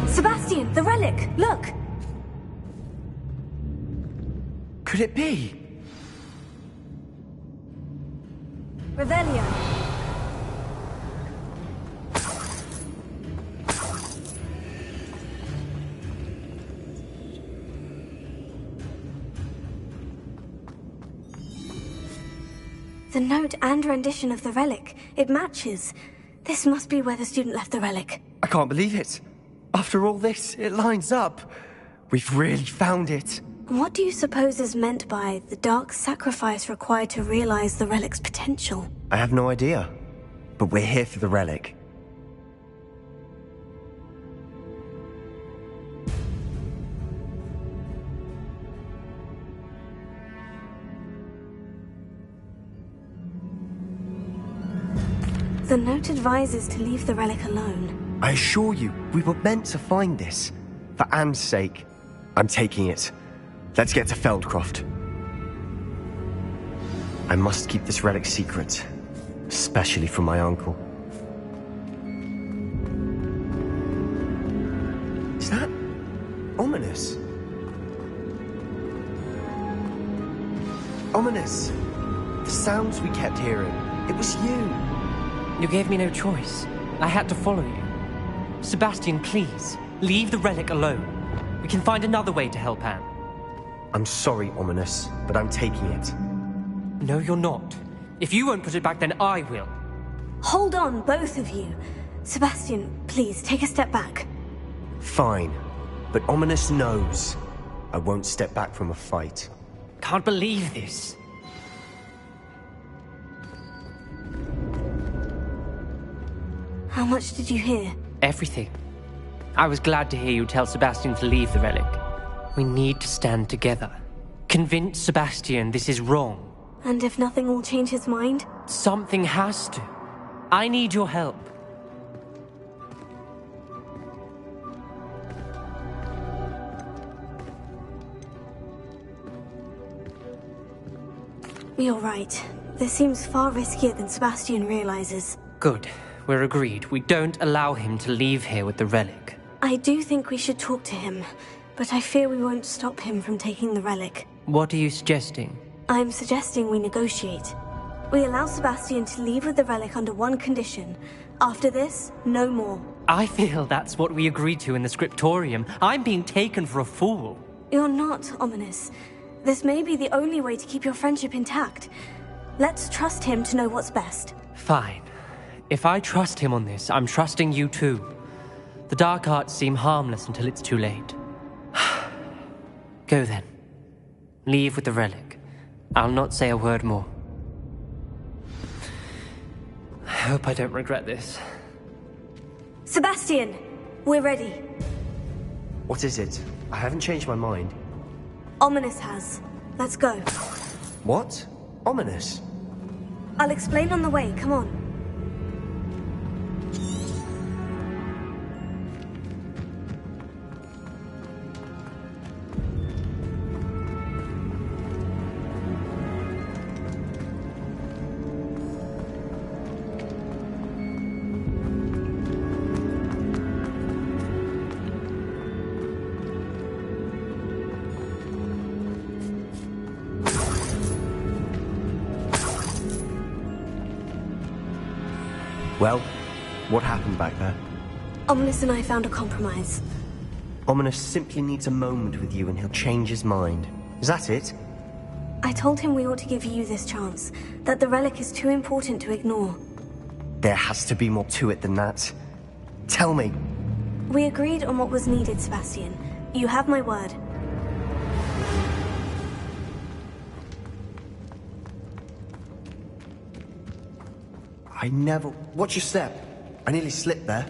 Sebastian, the relic! Look! Could it be? Revelio. The note and rendition of the relic. It matches. This must be where the student left the relic. I can't believe it. After all this, it lines up. We've really found it. What do you suppose is meant by the dark sacrifice required to realize the relic's potential? I have no idea. But we're here for the relic. The note advises to leave the relic alone. I assure you, we were meant to find this. For Anne's sake. I'm taking it. Let's get to Feldcroft. I must keep this relic secret. Especially from my uncle. Is that ominous? Ominous! The sounds we kept hearing. It was you. You gave me no choice. I had to follow you. Sebastian, please, leave the relic alone. We can find another way to help Anne. I'm sorry, Ominous, but I'm taking it. No, you're not. If you won't put it back, then I will. Hold on, both of you. Sebastian, please, take a step back. Fine. But Ominous knows I won't step back from a fight. Can't believe this. How much did you hear? Everything. I was glad to hear you tell Sebastian to leave the relic. We need to stand together. Convince Sebastian this is wrong. And if nothing will change his mind? Something has to. I need your help. You're right. This seems far riskier than Sebastian realizes. Good. We're agreed. We don't allow him to leave here with the relic. I do think we should talk to him, but I fear we won't stop him from taking the relic. What are you suggesting? I'm suggesting we negotiate. We allow Sebastian to leave with the relic under one condition. After this, no more. I feel that's what we agreed to in the scriptorium. I'm being taken for a fool. You're not, Ominous. This may be the only way to keep your friendship intact. Let's trust him to know what's best. Fine. If I trust him on this, I'm trusting you too. The dark arts seem harmless until it's too late. Go then. Leave with the relic. I'll not say a word more. I hope I don't regret this. Sebastian! We're ready. What is it? I haven't changed my mind. Ominous has. Let's go. What? Ominous? I'll explain on the way. Come on. Well, what happened back there? Ominous and I found a compromise. Ominous simply needs a moment with you and he'll change his mind. Is that it? I told him we ought to give you this chance, that the relic is too important to ignore. There has to be more to it than that. Tell me. We agreed on what was needed, Sebastian. You have my word. I never... Watch your step. I nearly slipped there.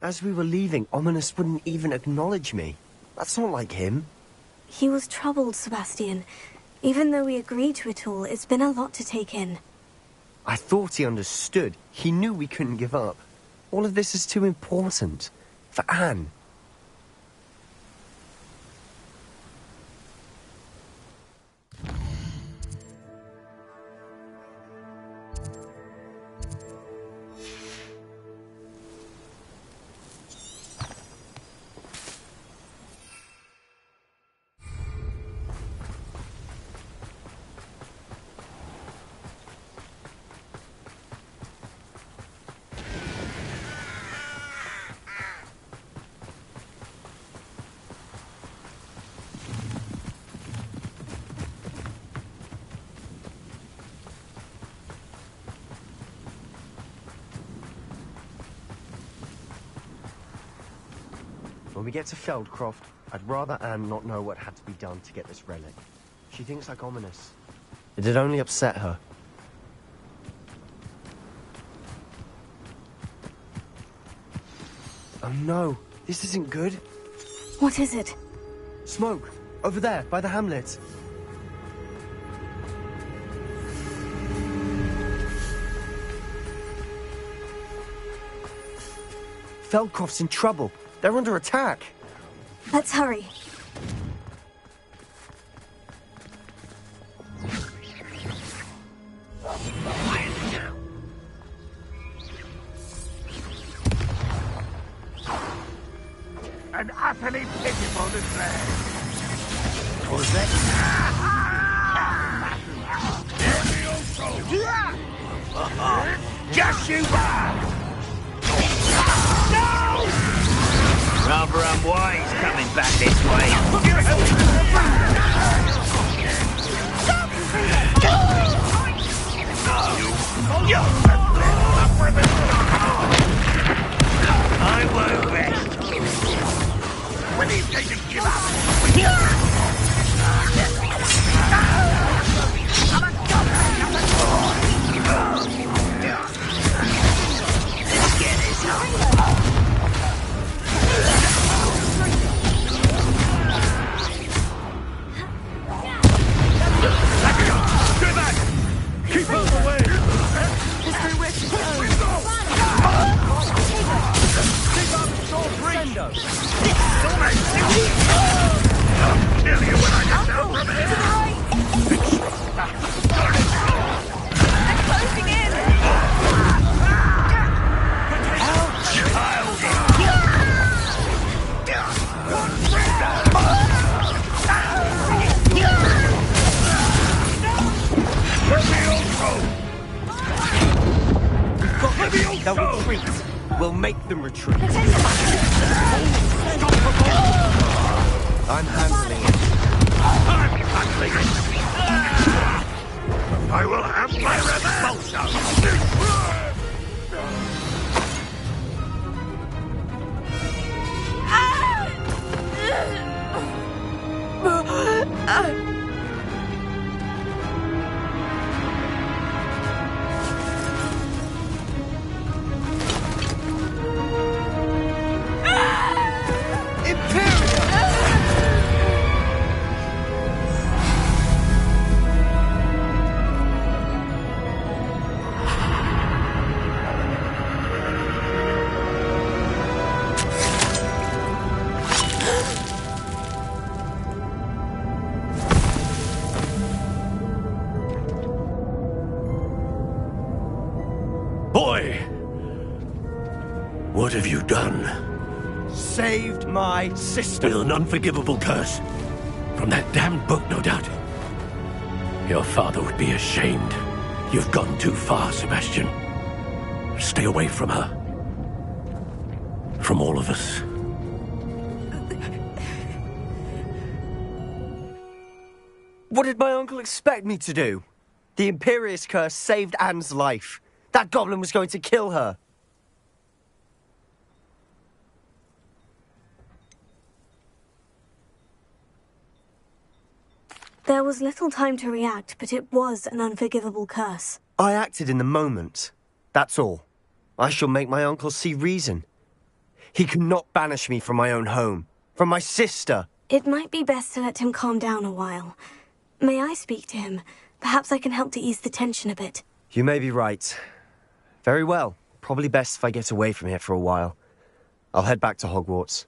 As we were leaving, Ominous wouldn't even acknowledge me. That's not like him. He was troubled, Sebastian. Even though we agreed to it all, it's been a lot to take in. I thought he understood. He knew we couldn't give up. All of this is too important. For Anne. When we get to Feldcroft, I'd rather Anne not know what had to be done to get this relic. She thinks like Ominous. It'd only upset her. Oh no, this isn't good. What is it? Smoke! Over there, by the hamlet. Feldcroft's in trouble. They're under attack. Let's hurry. An utterly pitiful display. What was that? Just you back! No! Rather unwise coming back this way. I won't rest. When he's going to give up. Keep out of the way! This way where she goes! Take out the soul Friendo! I'll kill you when I get down from here! They're closing in! They'll retreat. We'll make them retreat. I'm handling it. I'm handling it! I will have my revenge! Boy! What have you done? Saved my sister. With an unforgivable curse. From that damned book, no doubt. Your father would be ashamed. You've gone too far, Sebastian. Stay away from her. From all of us. What did my uncle expect me to do? The Imperious curse saved Anne's life. That goblin was going to kill her. There was little time to react, but it was an unforgivable curse. I acted in the moment. That's all. I shall make my uncle see reason. He cannot banish me from my own home, from my sister. It might be best to let him calm down a while. May I speak to him? Perhaps I can help to ease the tension a bit. You may be right. Very well. Probably best if I get away from here for a while. I'll head back to Hogwarts.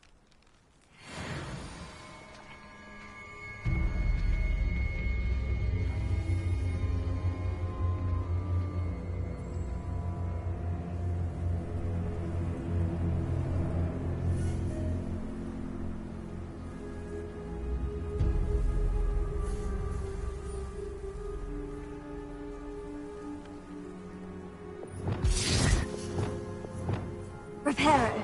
Reparo.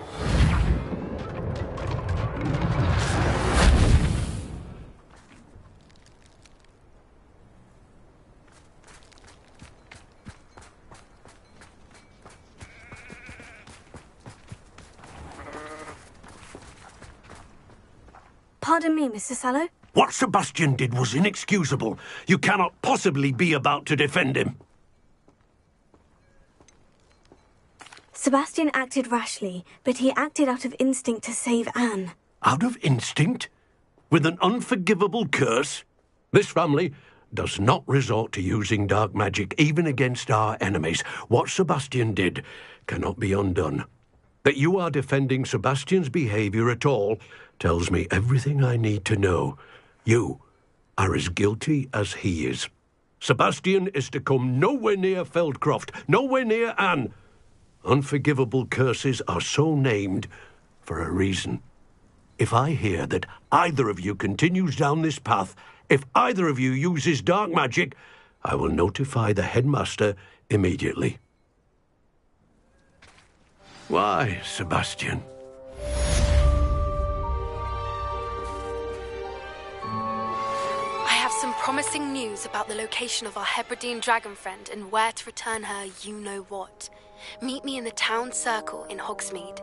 Pardon me, Mr. Sallow? What Sebastian did was inexcusable. You cannot possibly be about to defend him. Sebastian acted rashly, but he acted out of instinct to save Anne. Out of instinct? With an unforgivable curse? This family does not resort to using dark magic, even against our enemies. What Sebastian did cannot be undone. That you are defending Sebastian's behavior at all tells me everything I need to know. You are as guilty as he is. Sebastian is to come nowhere near Feldcroft, nowhere near Anne. Unforgivable curses are so named for a reason. If I hear that either of you continues down this path, if either of you uses dark magic, I will notify the headmaster immediately. Why, Sebastian? I have some promising news about the location of our Hebridean dragon friend and where to return her you-know-what. Meet me in the town circle in Hogsmeade.